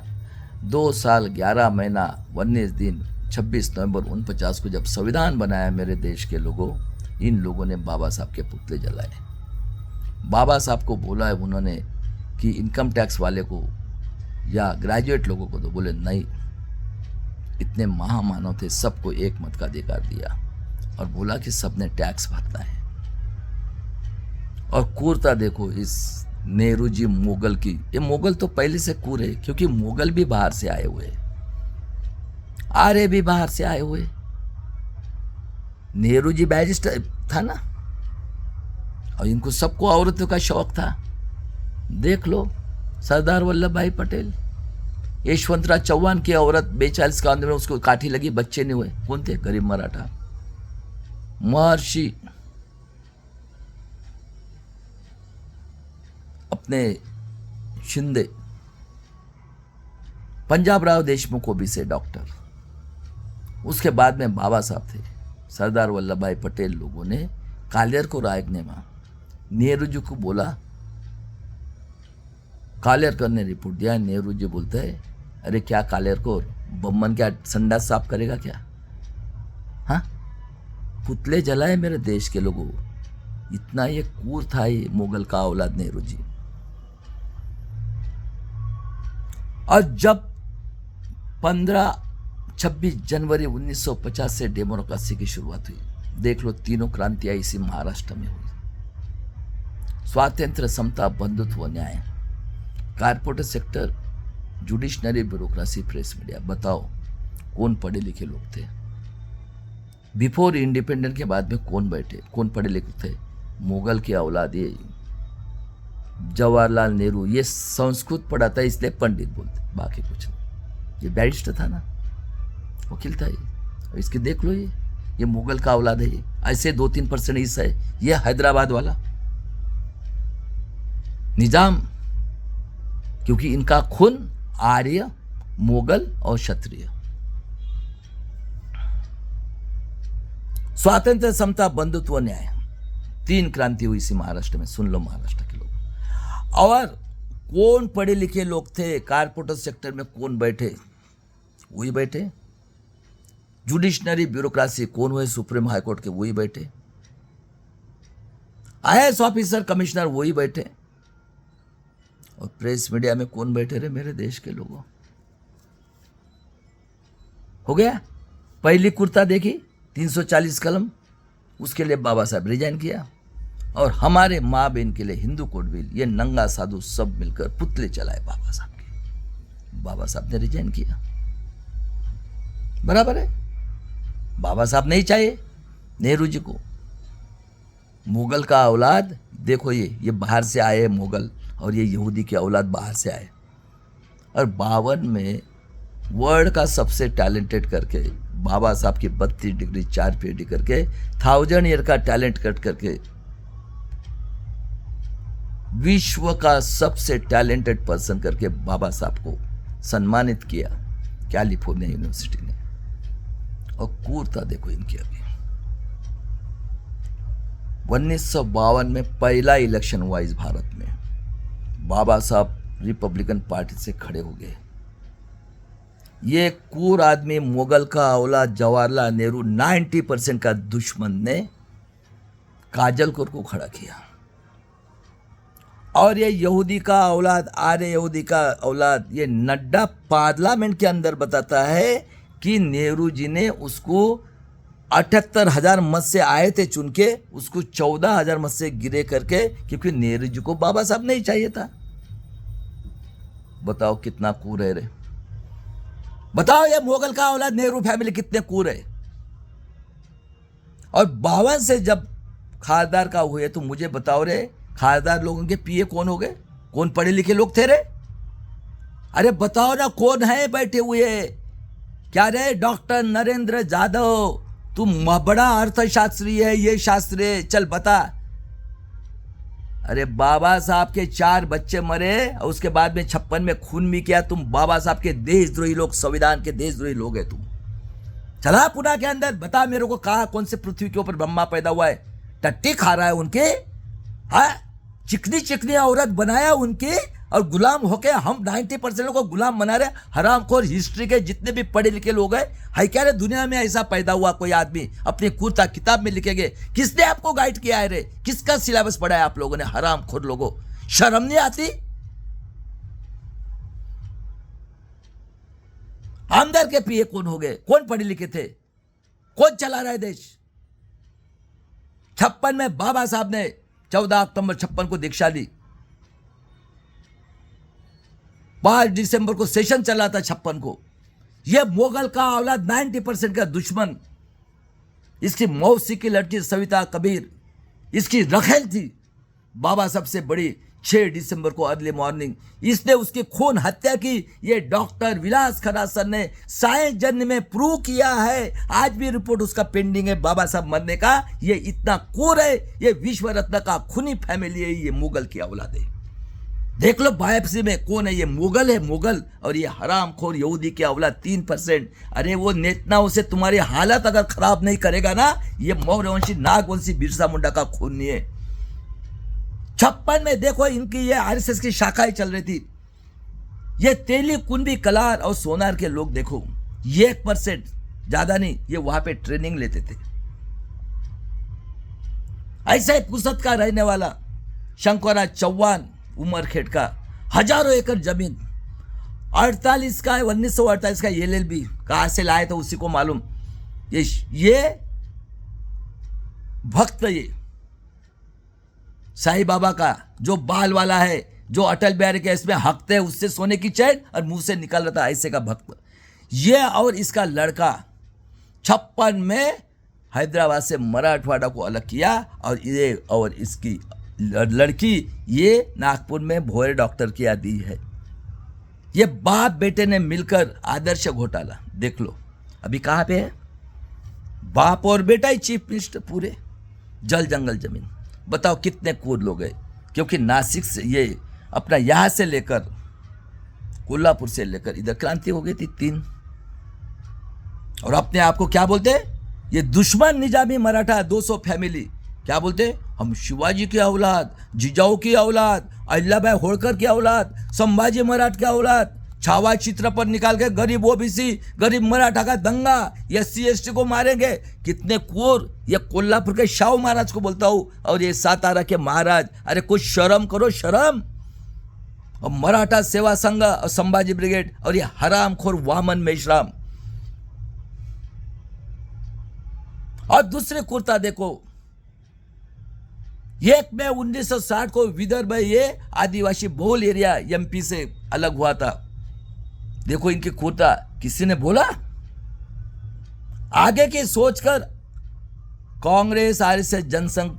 2 साल 11 महीना 19 दिन 26 नवंबर 49 को जब संविधान बनाया मेरे देश के लोगों, इन लोगों ने बाबा साहब के पुतले जलाए। बाबा साहब को बोला है उन्होंने कि इनकम टैक्स वाले को या ग्रेजुएट लोगों को, तो बोले नहीं, इतने महामानव थे, सबको एक मत का अधिकार दिया और बोला कि सबने टैक्स भरना है। और क्रूरता देखो इस नेहरू जी मुगल की। ये मुगल तो पहले से क्रूर है, क्योंकि मुगल भी बाहर से आए हुए, आर्य भी बाहर से आए हुए। नेहरू जी बैरिस्टर था ना, और इनको सबको औरतों का शौक था। देख लो सरदार वल्लभ भाई पटेल, यशवंतराव चौहान की औरत 42 का आंदोलन, उसको काठी लगी, बच्चे नहीं हुए। कौन थे? गरीब मराठा। महर्षि अपने शिंदे, पंजाब राव देशमुख को भी से डॉक्टर, उसके बाद में बाबा साहब थे। सरदार वल्लभ भाई पटेल लोगों ने कालियर को रायगनेमा, नेहरू जी को बोला, कालियर ने रिपोर्ट दिया। नेहरू जी बोलते हैं, अरे क्या कालियर को बम्मन क्या संडास साफ करेगा क्या? हाँ, पुतले जलाए मेरे देश के लोगों। इतना ये क्रूर था ये मुगल का औलाद नेहरू जी। और जब 26 जनवरी 1950 से डेमोक्रेसी की शुरुआत हुई, देख लो तीनों क्रांतियां इसी महाराष्ट्र में हुई। स्वातंत्र्य, समता, बंधुत्व, न्याय, corporate sector, judiciary, bureaucracy, press media. बताओ कौन पढ़े लिखे लोग थे? बिफोर इंडिपेंडेंट के बाद में कौन बैठे, कौन पढ़े लिखे थे? मुगल की औलाद ये जवाहरलाल नेहरू। ये संस्कृत पढ़ाता है इसलिए पंडित बोलते, बाकी कुछ नहीं। ये बैरिस्टर था ना, वकील था ये। इसके देख लो, ये मुगल का औलाद है। ये ऐसे 2-3% हिस्सा है। ये हैदराबाद वाला निजाम, क्योंकि इनका खून आर्य, मुगल और क्षत्रिय। स्वातंत्र्य, समता, बंधुत्व, न्याय, 3 क्रांति हुई इसी महाराष्ट्र में। सुन लो महाराष्ट्र के लोग। और कौन पढ़े लिखे लोग थे? कारपोरेट सेक्टर में कौन बैठे? वही बैठे। जुडिशनरी, ब्यूरोक्रेसी, कौन हुए? सुप्रीम हाईकोर्ट के वही बैठे। IAS ऑफिसर, कमिश्नर, वही बैठे। और प्रेस मीडिया में कौन बैठे रहे? मेरे देश के लोगों। हो गया। पहली कुर्ता देखी 340 कलम, उसके लिए बाबा साहब रिजाइन किया। और हमारे माँ बहन के लिए हिंदू कोड बिल, ये नंगा साधु सब मिलकर पुतले चलाए बाबा साहब के। बाबा साहब ने रिजाइन किया, बराबर है। बाबा साहब नहीं चाहिए नेहरू जी को। मुगल का औलाद देखो, ये बाहर से आए मुगल, और ये यहूदी के औलाद बाहर से आए। और 52 में वर्ल्ड का सबसे टैलेंटेड करके बाबा साहब की 32 डिग्री 4 PhD करके 1000 ईयर का टैलेंट कट करके विश्व का सबसे टैलेंटेड पर्सन करके बाबा साहब को सम्मानित किया कैलिफोर्निया यूनिवर्सिटी ने। और क्रूरता देखो इनकी। अभी 1952 में पहला इलेक्शन हुआ इस भारत में, बाबा साहब रिपब्लिकन पार्टी से खड़े हो गए। ये क्रूर आदमी, मुगल का औलाद जवाहरलाल नेहरू, 90% का दुश्मन ने काजलकोर को खड़ा किया। और ये यहूदी का औलाद, आर्य यहूदी का औलाद, ये नड्डा पार्लियामेंट के अंदर बताता है कि नेहरू जी ने उसको 78,000 मत से आए थे चुन के, उसको 14,000 मत से गिरे करके, क्योंकि नेहरू जी को बाबा साहब नहीं चाहिए था। बताओ कितना क्रूर है रे। बताओ ये मुगल का औलाद नेहरू फैमिली कितने क्रूर है। और 52 से जब खासदार का हुए तो मुझे बताओ रे, खासदार लोगों के पीए कौन हो गए? कौन पढ़े लिखे लोग थे रे? अरे बताओ ना, कौन है बैठे हुए? क्या रे? डॉक्टर नरेंद्र यादव, तुम बड़ा अर्थशास्त्री है, ये शास्त्री है, चल बता। अरे बाबा साहब के 4 बच्चे मरे और उसके बाद में 56 में खून भी किया। तुम बाबा साहब के देशद्रोही लोग, संविधान के देशद्रोही लोग हैं तुम। चला पुणे के अंदर, बता मेरे को, कहा कौन से पृथ्वी के ऊपर ब्रह्मा पैदा हुआ है? टट्टी खा रहा है उनके, हाँ, चिकनी चिकनी औरत बनाया उनकी, और गुलाम होके हम 90% लोगों को गुलाम बना रहे। हरामखोर हिस्ट्री के जितने भी पढ़े लिखे लोग हैं, है क्या रे दुनिया में ऐसा पैदा हुआ कोई आदमी अपनी कुर्ता किताब में लिखेंगे? किसने आपको गाइड किया है रे? किसका सिलेबस पढ़ा है आप लोगों ने? हरामखोर लोगों, शर्म नहीं आती? आमदार के पीए कौन हो गए? कौन पढ़े लिखे थे? कौन चला रहा है देश? 56 में बाबा साहब ने 14 अक्टूबर 56 को दीक्षा ली। 5 दिसंबर को सेशन चला था 56 को। यह मुगल का औलाद 90% का दुश्मन, इसकी मौसी की लड़की सविता कबीर, इसकी रखेल थी बाबा सबसे बड़ी। 6 दिसंबर को अर्ली मॉर्निंग इसने उसकी खून हत्या की। ये डॉक्टर विलास खन्ना सर ने साइंस जर्नल में प्रूव किया है। आज भी रिपोर्ट उसका पेंडिंग है बाबा साहब मरने का। ये इतना क्रूर है, ये विश्व रत्न का खूनी फैमिली है, ये मुगल की औलाद है। देख लो बायोप्सी में कौन है? ये मुगल है, मुगल। और ये हरामखोर यहूदी की औलाद 3%। अरे वो नेतनाओं से तुम्हारी हालत अगर खराब नहीं करेगा ना, ये मौर्यवंशी नागवंशी बिरसा मुंडा का खून नहीं है। 56 में देखो इनकी ये आरएसएस की शाखाएं चल रही थी। ये तेली कुंभी कलार और सोनार के लोग देखो, ये 1% ज्यादा नहीं, ये वहां पे ट्रेनिंग लेते थे। ऐसा ही पुसद का रहने वाला शंकरा चौहान उमरखेड़ का, हजारों एकड़ जमीन, 48 का 1948 का एलएलबी कहां से लाए थे उसी को मालूम। ये भक्त, ये साईं बाबा का जो बाल वाला है, जो अटल बिहारी के इसमें हकते हैं उससे सोने की चैन और मुंह से निकल रहा था ऐसे का भक्त। ये और इसका लड़का 56 में हैदराबाद से मराठवाड़ा को अलग किया, और ये और इसकी लड़की ये नागपुर में भोरे डॉक्टर की दी है। ये बाप बेटे ने मिलकर आदर्श घोटाला देख लो अभी कहां पे है। बाप और बेटा ही चीफ मिनिस्टर, पूरे जल जंगल जमीन। बताओ कितने कूद लोग हैं। क्योंकि नासिक से ये अपना यहां से लेकर कोल्हापुर से लेकर इधर क्रांति हो गई थी 3, और अपने आप को क्या बोलते? ये दुश्मन निजामी मराठा 200 फैमिली क्या बोलते? हम शिवाजी की औलाद, जिजाऊ की औलाद, अहिल्याबाई होळकर की औलाद, संभाजी मराठ की औलाद। छावा चित्र पर निकाल के गरीब ओबीसी, गरीब मराठा का दंगा, एससी एसटी को मारेंगे। कितने कोर! ये कोल्हापुर के शाहू महाराज को बोलता हूं, और ये सातारा के महाराज। अरे कुछ शर्म करो, शर्म। और मराठा सेवा संघ और संभाजी ब्रिगेड, और ये हरामखोर वामन मेश्राम। और दूसरे कुर्ता देखो, 1 मई 1960 को विदर्भ ये आदिवासी बहुल एरिया एमपी से अलग हुआ था। देखो इनकी कुर्ता, किसी ने बोला? आगे की सोचकर कांग्रेस आरएसएस जनसंघ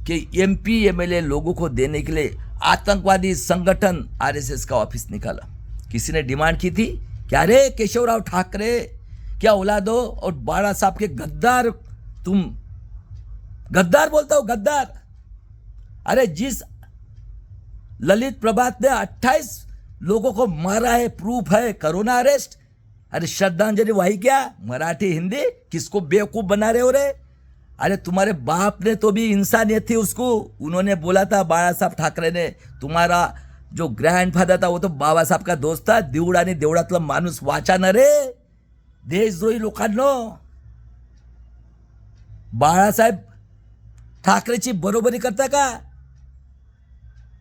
के एमपी एमएलए लोगों को देने के लिए आतंकवादी संगठन आरएसएस का ऑफिस निकाला। किसी ने डिमांड की थी क्या रे केशवराव ठाकरे क्या औलादो और बाड़ा साहब के गद्दार, तुम गद्दार बोलता हो, गद्दार। अरे जिस ललित प्रभात ने 28 लोगों को मारा है, प्रूफ है, कोरोना अरेस्ट। अरे श्रद्धांजलि वही क्या? मराठी हिंदी किसको बेवकूफ बना रहे हो रे? अरे तुम्हारे बाप ने तो भी इंसानियत थी उसको, उन्होंने बोला था बाळा साहब ठाकरे ने, तुम्हारा जो ग्रैंडफादर था वो तो बाबा साहब का दोस्त था, देवडाने देवळातला माणूस वाचा ना रे देशद्रोही लोकांनो। बाळासाहेब ठाकरेची बरोबरी करता का?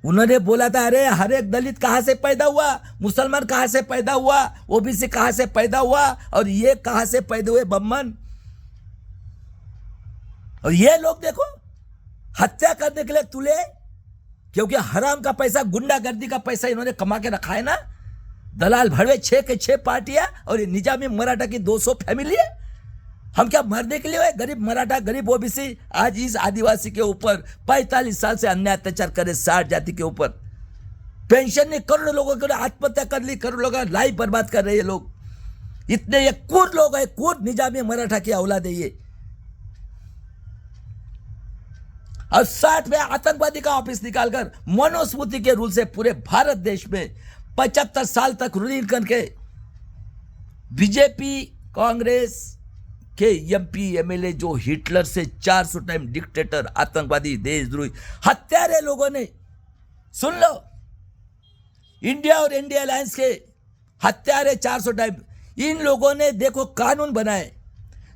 उन्होंने बोला था अरे हर एक दलित कहां से पैदा हुआ, मुसलमान कहां से पैदा हुआ, ओबीसी कहां से पैदा हुआ, और ये कहां से पैदा हुए बम्मन। और ये लोग देखो हत्या करने के लिए तुले, क्योंकि हराम का पैसा, गुंडागर्दी का पैसा इन्होंने कमा के रखा है ना। दलाल भड़वे 6 के 6 पार्टियां, और ये निजामी मराठा की 200 फैमिली है। हम क्या मरने के लिए हुए? गरीब मराठा, गरीब ओबीसी आज इस आदिवासी के ऊपर 45 साल से अन्याय अत्याचार करे, 60 जाति के ऊपर पेंशन नहीं, करोड़ों लोगों को आत्महत्या कर ली, करोड़ों लोगों का लाइफ बर्बाद कर रहे हैं लोग। इतने ये कूद लोग हैं, कूद निजामी मराठा की औलाद है ये। और 60 में आतंकवादी का ऑफिस निकालकर मनुस्मृति के रूल से पूरे भारत देश में 75 साल तक रूलिंग करके बीजेपी कांग्रेस के एमपी एमएलए जो हिटलर से 400 टाइम डिक्टेटर, आतंकवादी, देशद्रोही, हत्यारे लोगों ने, सुन लो, इंडिया और एनडीए अलायंस के हत्यारे 400 टाइप, इन लोगों ने देखो कानून बनाए,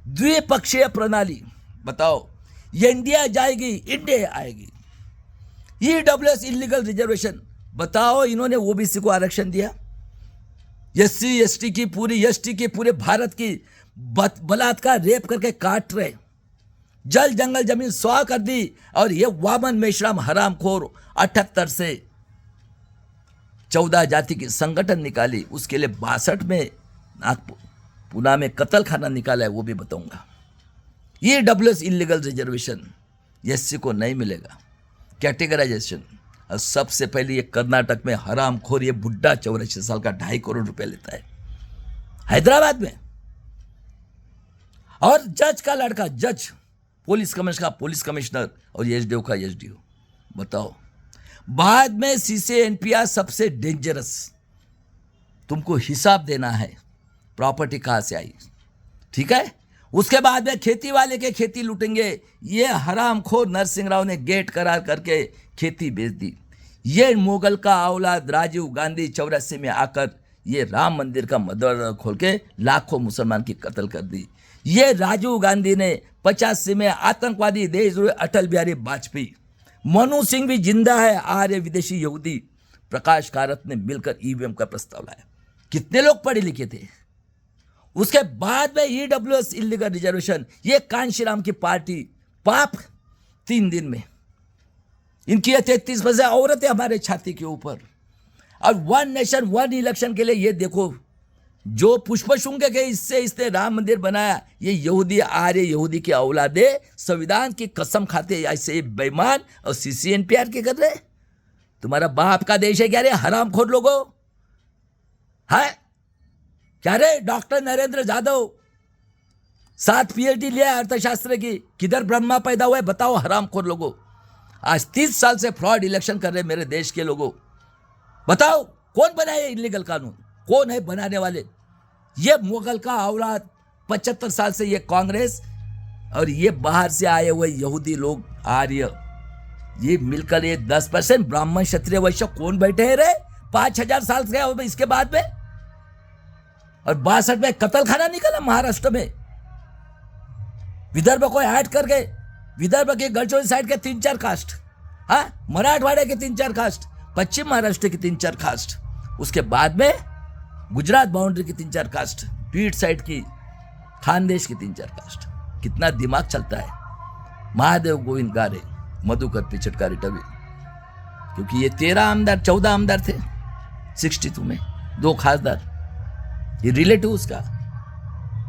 द्विपक्षीय प्रणाली। बताओ, इंडिया जाएगी, इंडिया आएगी। ईडब्ल्यूएस इलीगल रिजर्वेशन, बताओ इन्होंने ओबीसी को आरक्षण दिया, एससी एसटी की पूरी एसटी की पूरे भारत की बलात्कार रेप करके काट रहे, जल जंगल जमीन स्वाह कर दी। और ये वामन मेश्राम हरामखोर 78 से 14 जाति की संगठन निकाली, उसके लिए 62 में नागपुर पुणे में कत्ल खाना निकाला है, वो भी बताऊंगा। ये डब्ल्यूएस इलीगल रिजर्वेशन एससी को नहीं मिलेगा, कैटेगराइजेशन। और सबसे पहले ये कर्नाटक में हरामखोर ये बुड्ढा 84 साल का 2.5 करोड़ रुपए लेता है हैदराबाद में। और जज का लड़का जज, पुलिस कमिश्नर का पुलिस कमिश्नर और एसडीओ का एसडीओ। बताओ, बाद में सीसीएनपीआर सबसे डेंजरस, तुमको हिसाब देना है प्रॉपर्टी कहाँ से आई, ठीक है। उसके बाद में खेती वाले के खेती लूटेंगे। ये हरामखोर नरसिंह राव ने गेट करार करके खेती बेच दी। ये मुगल का औलाद राजीव गांधी 84 में आकर ये राम मंदिर का मदरसा खोल के लाखों मुसलमान की कत्ल कर दी। ये राजीव गांधी ने 85 में आतंकवादी देशद्रोही अटल बिहारी वाजपेयी, मनु सिंह भी जिंदा है, आर्य विदेशी यहूदी प्रकाश कारत ने मिलकर ईवीएम का प्रस्ताव लाया। कितने लोग पढ़े लिखे थे। उसके बाद में ईडब्ल्यूएस इलीगल रिजर्वेशन, ये कांशीराम की पार्टी पाप 3 दिन में इनकी 33% औरतें हमारे छाती के ऊपर। और 1 नेशन 1 इलेक्शन के लिए ये देखो, जो पुष्प शुंग के इससे राम मंदिर बनाया, ये यहूदी आर्य यहूदी की औलादे संविधान की कसम खाते ऐसे बेईमान और सीसीएनपीआर के कर रहे। तुम्हारा बाप का देश है क्या रे हरामखोर लोगों, है क्या रे। डॉक्टर नरेंद्र जाधव 7 पीएचडी लिया अर्थशास्त्र की, किधर ब्रह्मा पैदा हुआ है बताओ हरामखोर लोगों। आज 30 साल से फ्रॉड इलेक्शन कर रहे मेरे देश के लोगों। बताओ कौन बनाए इलीगल कानून, कौन है बनाने वाले। ये मुगल का औलाद 75 साल से ये कांग्रेस और ये बाहर से आए हुए यहूदी लोग आर्य, ये मिलकर ये 10% ब्राह्मण क्षत्रिय वैश्य कौन बैठे हैं रे 5000 साल से इसके बाद में। और 62 में कत्ल खाना निकला महाराष्ट्र में, विदर्भ को ऐड करके, विदर्भ के गढ़चिरोली साइड के 3-4 कास्ट, हाँ मराठवाड़े के 3-4 कास्ट, पश्चिम महाराष्ट्र की 3-4 कास्ट, उसके बाद में गुजरात बाउंड्री की 3-4 कास्ट, पीठ साइड की खानदेश की 3-4 कास्ट। कितना दिमाग चलता है। महादेव गोविंद गारे, मधुकर पिचटकारी टवी, क्योंकि ये 13 आमदार 14 आमदार थे 62 में, 2 खासदार, ये रिलेटिव उसका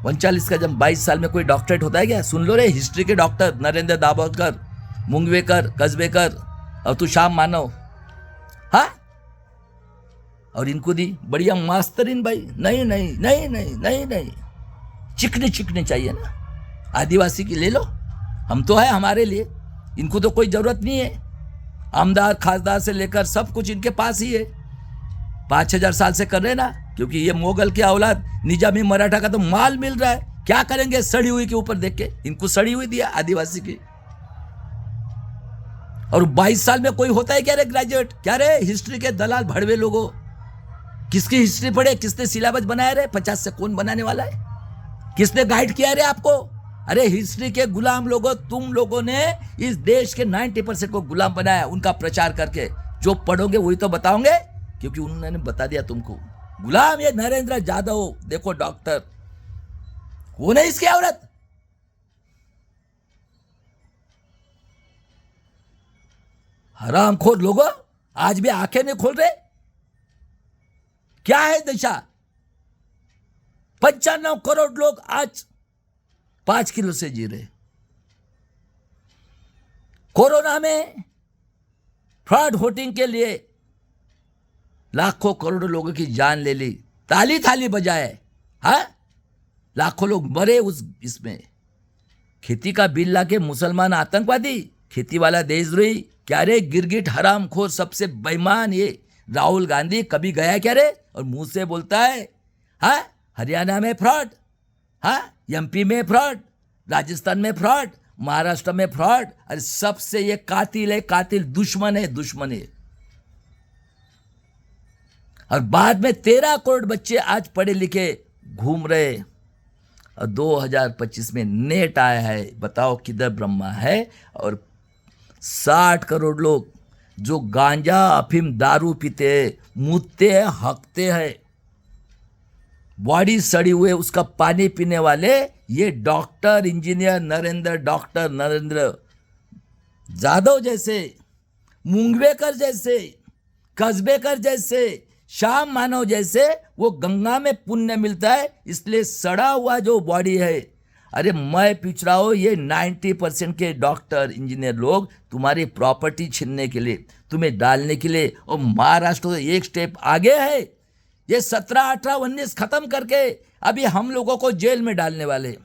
39 का। जब 22 साल में कोई डॉक्टरेट होता है क्या, सुन लो रे हिस्ट्री के डॉक्टर नरेंद्र दाभोलकर, मुंगवेकर, कसबेकर और तू श्याम मानव, हाँ। और इनको दी बढ़िया मास्तरीन भाई, नहीं नहीं नहीं नहीं नहीं नहीं, चिकने चिकने चाहिए ना, आदिवासी की ले लो, हम तो है हमारे लिए, इनको तो कोई जरूरत नहीं है। आमदार खासदार से लेकर सब कुछ इनके पास ही है, 5000 साल से कर रहे ना, क्योंकि ये मुगल की औलाद निजामी मराठा का तो माल मिल रहा है। क्या करेंगे सड़ी हुई के ऊपर देख के, इनको सड़ी हुई दिया आदिवासी की। और 22 साल में कोई होता है क्या रे ग्रेजुएट, क्या रे हिस्ट्री के दलाल भड़वे लोगों, किसकी हिस्ट्री पढ़े, किसने सिलेबस बनाया रे, 50 से कौन बनाने वाला है, किसने गाइड किया रे आपको। अरे हिस्ट्री के गुलाम लोगों, तुम लोगों ने इस देश के 90% को गुलाम बनाया, उनका प्रचार करके। जो पढ़ोगे वही तो बताओगे, क्योंकि उन्होंने बता दिया तुमको। गुलाम ये नरेंद्र जाधव देखो डॉक्टर, कौन है इसकी औरत, हरामखोर लोगों, आज भी आंखें नहीं खोल रहे। क्या है दशा, 95 करोड़ लोग आज 5 किलो से जी रहे। कोरोना में फ्रॉड वोटिंग के लिए लाखों करोड़ों लोगों की जान ले ली, ताली थाली बजाए, हाँ लाखों लोग मरे उस इसमें। खेती का बिल लाके मुसलमान आतंकवादी, खेती वाला देशद्रोही, क्या रे गिरगिट हरामखोर सबसे बेईमान ये राहुल गांधी कभी गया क्या रे, और मुंह से बोलता है, हाँ हरियाणा में फ्रॉड, हाँ एमपी में फ्रॉड, राजस्थान में फ्रॉड, महाराष्ट्र में फ्रॉड। अरे सबसे ये कातिल है, कातिल दुश्मन है, दुश्मन है। और बाद में 13 करोड़ बच्चे आज पढ़े लिखे घूम रहे। और 2025 में नेट आया है, बताओ किधर ब्रह्मा है। और 60 करोड़ लोग जो गांजा अफीम दारू पीते हैं, मूतते हैं, हकते हैं, बॉडी सड़ी हुए उसका पानी पीने वाले ये डॉक्टर नरेंद्र जाधव जैसे, मुंगवेकर जैसे, कस्बेकर जैसे, श्याम मानव जैसे, वो गंगा में पुण्य मिलता है, इसलिए सड़ा हुआ जो बॉडी है। अरे मैं पूछ रहा हूँ, ये 90% के डॉक्टर इंजीनियर लोग तुम्हारी प्रॉपर्टी छीनने के लिए, तुम्हें डालने के लिए, और महाराष्ट्र तो एक स्टेप आगे है। ये 17, 18, 19 खत्म करके अभी हम लोगों को जेल में डालने वाले।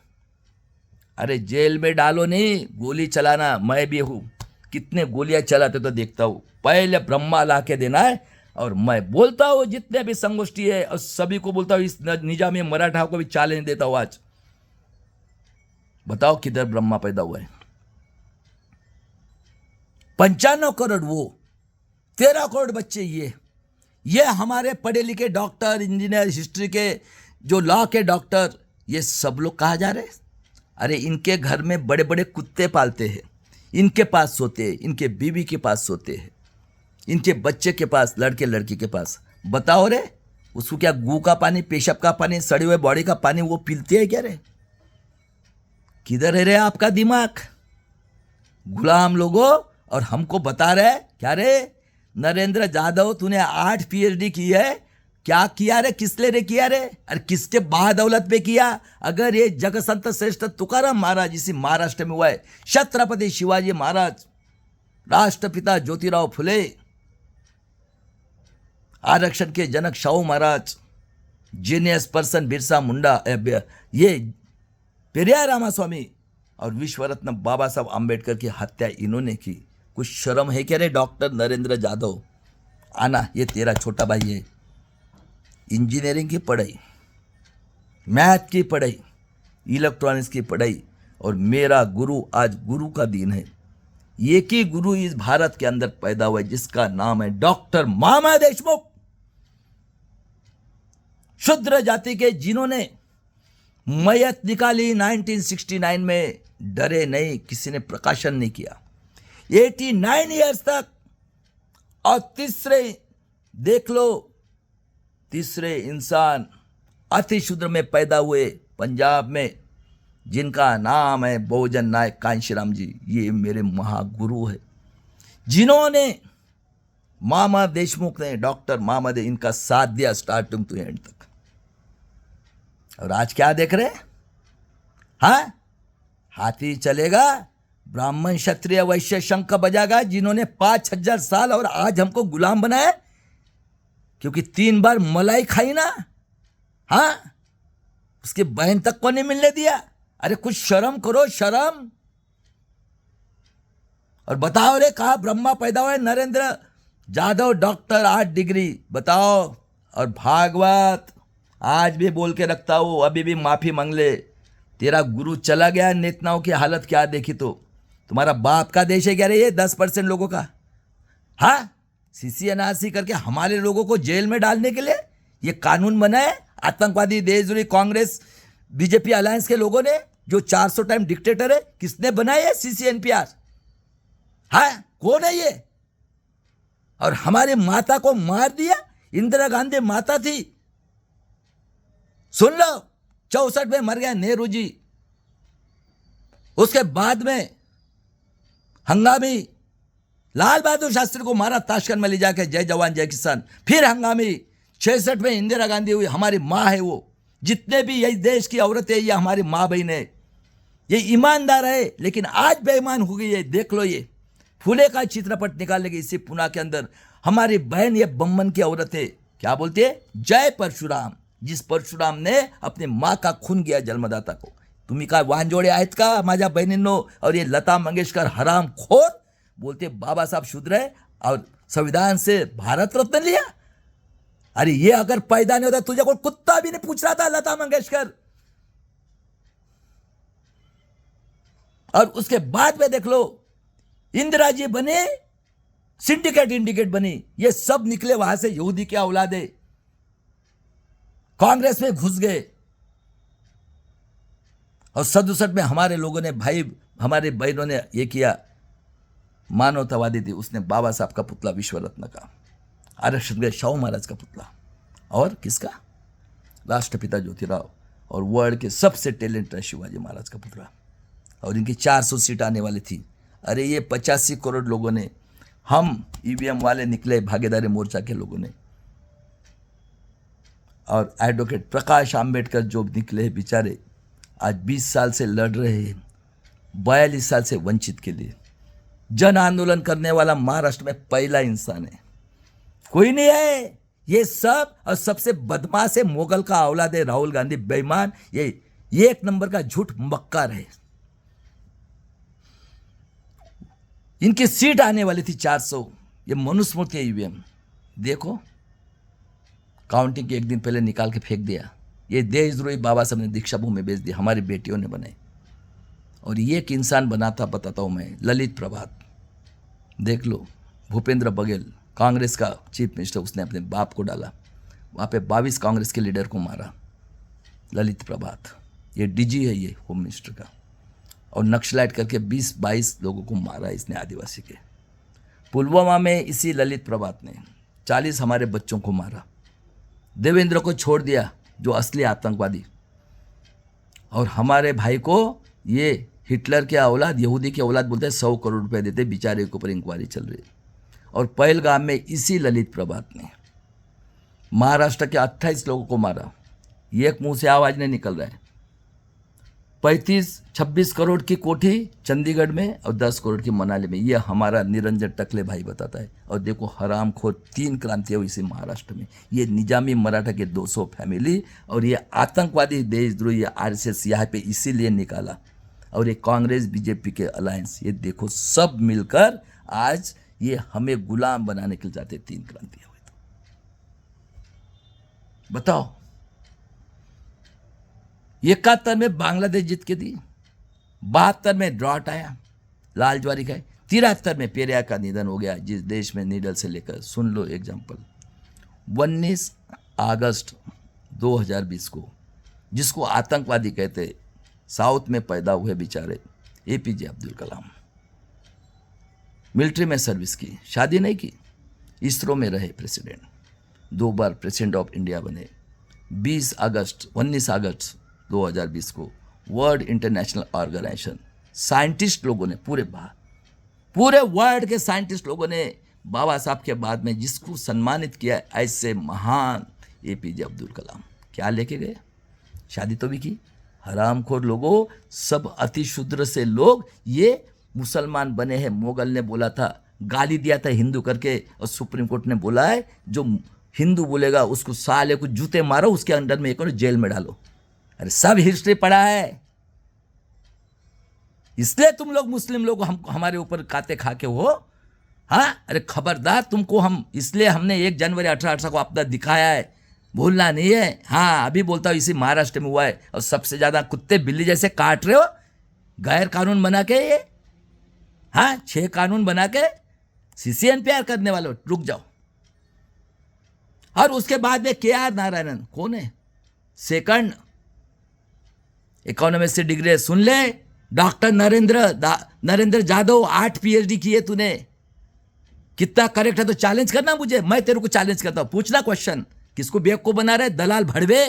अरे जेल में डालो नहीं, गोली चलाना मैं भी हूँ, कितने गोलियां चलाते तो देखता हूँ। पहले ब्रह्मा ला के देना है। और मैं बोलता हूँ जितने भी संगोष्ठी है और सभी को बोलता हूँ, इस निजामी मराठा को भी चैलेंज देता हूँ आज। बताओ किधर ब्रह्मा पैदा हुआ है। 95 करोड़ वो, 13 करोड़ बच्चे ये हमारे पढ़े लिखे डॉक्टर, इंजीनियर, हिस्ट्री के जो लॉ के डॉक्टर, ये सब लोग कहाँ जा रहे हैं? अरे इनके घर में बड़े बड़े कुत्ते पालते हैं, इनके पास सोते हैं, इनके बीवी के पास सोते हैं, इनके बच्चे के पास, लड़के लड़की के पास। बताओ रे, उसको क्या गू का पानी, पेशाब का पानी, सड़ी हुए बॉडी का पानी वो पीते हैं क्या रे? किधर है रे आपका दिमाग? गुलाम लोगों, और हमको बता रहे क्या रे? नरेंद्र जाधव तूने 8 PhD की है, क्या किया रे? किस ले रे किया रे? अरे किसके बदौलत पे किया? अगर ये जगसंत श्रेष्ठ तुकाराम महाराज इसी महाराष्ट्र में हुआ है, छत्रपति शिवाजी महाराज, राष्ट्रपिता ज्योतिराव फुले, आरक्षण के जनक शाहू महाराज, जीनियस पर्सन बिरसा मुंडा, ये पेरियार रामास्वामी और विश्व रत्न बाबा साहब आम्बेडकर की हत्या इन्होंने की। कुछ शर्म है क्या रे डॉक्टर नरेंद्र जाधव? आना, ये तेरा छोटा भाई है। इंजीनियरिंग की पढ़ाई, मैथ की पढ़ाई, इलेक्ट्रॉनिक्स की पढ़ाई, और मेरा गुरु, आज गुरु का दिन है। एक ही गुरु इस भारत के अंदर पैदा हुआ है जिसका नाम है डॉक्टर मामा देशमुख। शूद्र जाति के जिन्होंने मैयत निकाली 1969 में, डरे नहीं, किसी ने प्रकाशन नहीं किया 89 ईयर्स तक। और देख लो, तीसरे इंसान अति शूद्र में पैदा हुए पंजाब में, जिनका नाम है बहुजन नायक कांशीराम जी। ये मेरे महागुरु है, जिन्होंने मामा देशमुख ने, डॉक्टर मामा दे, इनका साथ दिया स्टार्टिंग टू एंड तक। और आज क्या देख रहे हैं? हाँ, हाथी चलेगा, ब्राह्मण क्षत्रिय वैश्य शंख बजागा, जिन्होंने 5000 साल और आज हमको गुलाम बनाया, क्योंकि 3 बार मलाई खाई ना। हाँ, उसकी बहन तक को नहीं मिलने दिया। अरे कुछ शर्म करो, शर्म। और बताओ रे, कहा ब्रह्मा पैदा हुआ है? नरेंद्र जाधव डॉक्टर, 8 डिग्री, बताओ। और भागवत आज भी बोल के रखता हूं, अभी भी माफी मांग ले। तेरा गुरु चला गया, नेताओं की हालत क्या देखी? तो तुम्हारा बाप का देश है क्या रे ये 10% लोगों का? हाँ, CCNRC करके हमारे लोगों को जेल में डालने के लिए ये कानून बना है। आतंकवादी देशद्रोही कांग्रेस बीजेपी अलायंस के लोगों ने, जो 400 टाइम डिक्टेटर है, किसने बनाया है? CCNPR। हाँ, कौन है ये? और हमारी माता को मार दिया। इंदिरा गांधी माता थी, सुन लो, 64 में मर गया नेहरू जी। उसके बाद में हंगामी लाल बहादुर शास्त्री को मारा ताशकंद में ले जाके, जय जवान जय किसान। फिर हंगामी 66 में इंदिरा गांधी हुई, हमारी माँ है वो। जितने भी यही देश की औरतें, ये हमारी माँ बहन है, ये ईमानदार है, लेकिन आज बेईमान हो गई है। देख लो, ये फूले का चित्रपट निकाल लेगी इसी पुणे के अंदर। हमारी बहन ये बम्बन की औरत है, क्या बोलती है? जय परशुराम। जिस परशुराम ने अपनी माँ का खून किया जन्मदाता को। तुम्ही काय वांजोडे आहेत का माझ्या बहिणींनो? और ये लता मंगेशकर हराम खोर बोलते बाबा साहब शूद्र है और संविधान से भारत रत्न लिया। अरे ये अगर पैदा नहीं होता, तुझे कोई कुत्ता भी नहीं पूछ रहा था, लता मंगेशकर। और उसके बाद में देख लो, इंदिरा जी बने, सिंडिकेट इंडिकेट बनी, ये सब निकले वहां से, यहूदी क्या औलादे। कांग्रेस में घुस गए और 67 में हमारे लोगों ने, भाई हमारे बहनों ने ये किया, मानवतावादी थी, उसने बाबा साहब का पुतला विश्व रत्न का, आरक्षण के शाहू महाराज का पुतला, और किसका, राष्ट्रपिता ज्योतिराव, और वर्ल्ड के सबसे टैलेंटेड शिवाजी महाराज का पुतला, और इनकी 400 सीट आने वाली थी। अरे ये 85 करोड़ लोगों ने, हम ईवीएम वाले निकले, भागीदारी मोर्चा के लोगों ने, और एडवोकेट प्रकाश आंबेडकर जो निकले बेचारे, आज 20 साल से लड़ रहे हैं, 42 साल से वंचित के लिए। जन आंदोलन करने वाला महाराष्ट्र में पहला इंसान है, कोई नहीं है। ये सब, और सबसे बदमाश है, मोगल का औलाद है राहुल गांधी, बेईमान, ये एक नंबर का झूठ मक्कार है। इनकी सीट आने वाली थी 400, ये मनुस्मृति ईवीएम देखो, काउंटिंग के एक दिन पहले निकाल के फेंक दिया। ये देशद्रोही बाबा साहब ने दीक्षा भूमि बेच दी, हमारी बेटियों ने बनाई। और ये एक इंसान बनाता, बताता हूं मैं, ललित प्रभात देख लो, भूपेंद्र बघेल कांग्रेस का चीफ मिनिस्टर, उसने अपने बाप को डाला वहाँ पे, 22 कांग्रेस के लीडर को मारा, ललित प्रभात, ये डीजी है ये होम मिनिस्टर का, और नक्सलाइट करके 20-22 लोगों को मारा इसने, आदिवासी के। पुलवामा में इसी ललित प्रभात ने 40 हमारे बच्चों को मारा, देवेंद्र को छोड़ दिया जो असली आतंकवादी, और हमारे भाई को ये हिटलर के औलाद, यहूदी के औलाद बोलते हैं, 100 करोड़ रुपए देते, बेचारे के ऊपर इंक्वायरी चल रही है। और पहलगाम में इसी ललित प्रभात ने महाराष्ट्र के 28 लोगों को मारा, एक मुंह से आवाज नहीं निकल रहा है। 35-26 करोड़ की कोठी चंडीगढ़ में और 10 करोड़ की मनाली में, ये हमारा निरंजन टकले भाई बताता है। और देखो हरामखोर 3 क्रांतियाँ हुई इसी महाराष्ट्र में, ये निजामी मराठा के 200 फैमिली, और ये आतंकवादी देशद्रोही आरएसएस यहाँ पे इसीलिए निकाला, और ये कांग्रेस बीजेपी के अलायंस, ये देखो सब मिलकर आज ये हमें गुलाम बनाने के लिए जाते। 3 क्रांतियाँ हुई तो बताओ। 71 में बांग्लादेश जीत के दी, 72 में ड्रॉट आया, लाल ज्वारी का, 73 में पेरियार का निधन हो गया, जिस देश में नीडल से लेकर, सुन लो एग्जाम्पल, 19 अगस्त 2020 को, जिसको आतंकवादी कहते, साउथ में पैदा हुए बेचारे एपीजे अब्दुल कलाम, मिलिट्री में सर्विस की, शादी नहीं की, इसरो में रहे president, 2 bar president of India बने। 19 अगस्त 2020 को वर्ल्ड इंटरनेशनल ऑर्गेनाइजेशन, साइंटिस्ट लोगों ने, पूरे वर्ल्ड के साइंटिस्ट लोगों ने बाबा साहब के बाद में जिसको सम्मानित किया, ऐसे महान एपीजे अब्दुल कलाम, क्या लेके गए, शादी तो भी की। हरामखोर लोगों, सब अति शूद्र से लोग ये मुसलमान बने हैं। मोगल ने बोला था, गाली दिया था हिंदू करके, और सुप्रीम कोर्ट ने बोला है जो हिंदू बोलेगा उसको साले को जूते मारो, उसके अंडर में एक और जेल में डालो। अरे सब हिस्ट्री पढ़ा है, इसलिए तुम लोग मुस्लिम लोग हमारे ऊपर काते खा के हो। हाँ, अरे खबरदार तुमको, हम इसलिए हमने 1 जनवरी 1818 को अपना दिखाया है, भूलना नहीं है। हाँ, अभी बोलता हूँ, इसी महाराष्ट्र में हुआ है, और सबसे ज्यादा कुत्ते बिल्ली जैसे काट रहे हो, गैर कानून बना के ये, हाँ 6 कानून बना के CCNPR करने वालों, रुक जाओ। और उसके बाद में KR नारायणन कौन है, सेकंड इकोनॉमिक्स से डिग्री, सुन ले, डॉक्टर नरेंद्र जाधव, 8 PhD किए तूने, कितना करेक्ट है तो चैलेंज करना मुझे, मैं तेरे को चैलेंज करता हूं, पूछना क्वेश्चन, किसको बेवकूफ बना रहे, दलाल भड़वे,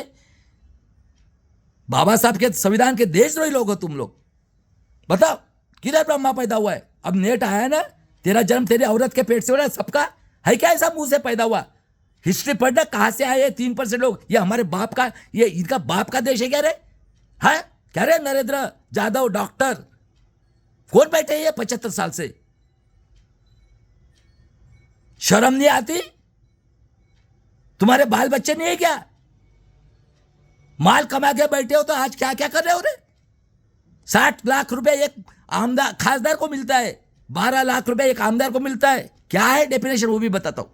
बाबा साहब के संविधान के देशद्रोही लोग हो तुम लोग। बताओ किधर ब्रह्मा पैदा हुआ है? अब नेट आया ना, तेरा जन्म तेरी औरत के पेट से हो रहा है, सबका है क्या ऐसा मुंह से पैदा हुआ? हिस्ट्री पढ़ना, कहां से आए 3% लोग, ये हमारे बाप का, ये इनका बाप का देश है क्या रे? हाँ क्या रे? नरेंद्र जाधव डॉक्टर कौन बैठे ये 75 साल से? शर्म नहीं आती? तुम्हारे बाल बच्चे नहीं है क्या? माल कमा के बैठे हो तो आज क्या क्या कर रहे हो रे? 60 लाख रुपए एक आमदार खासदार को मिलता है, 12 लाख रुपए एक आमदार को मिलता है, क्या है डेफिनेशन वो भी बताता हूं।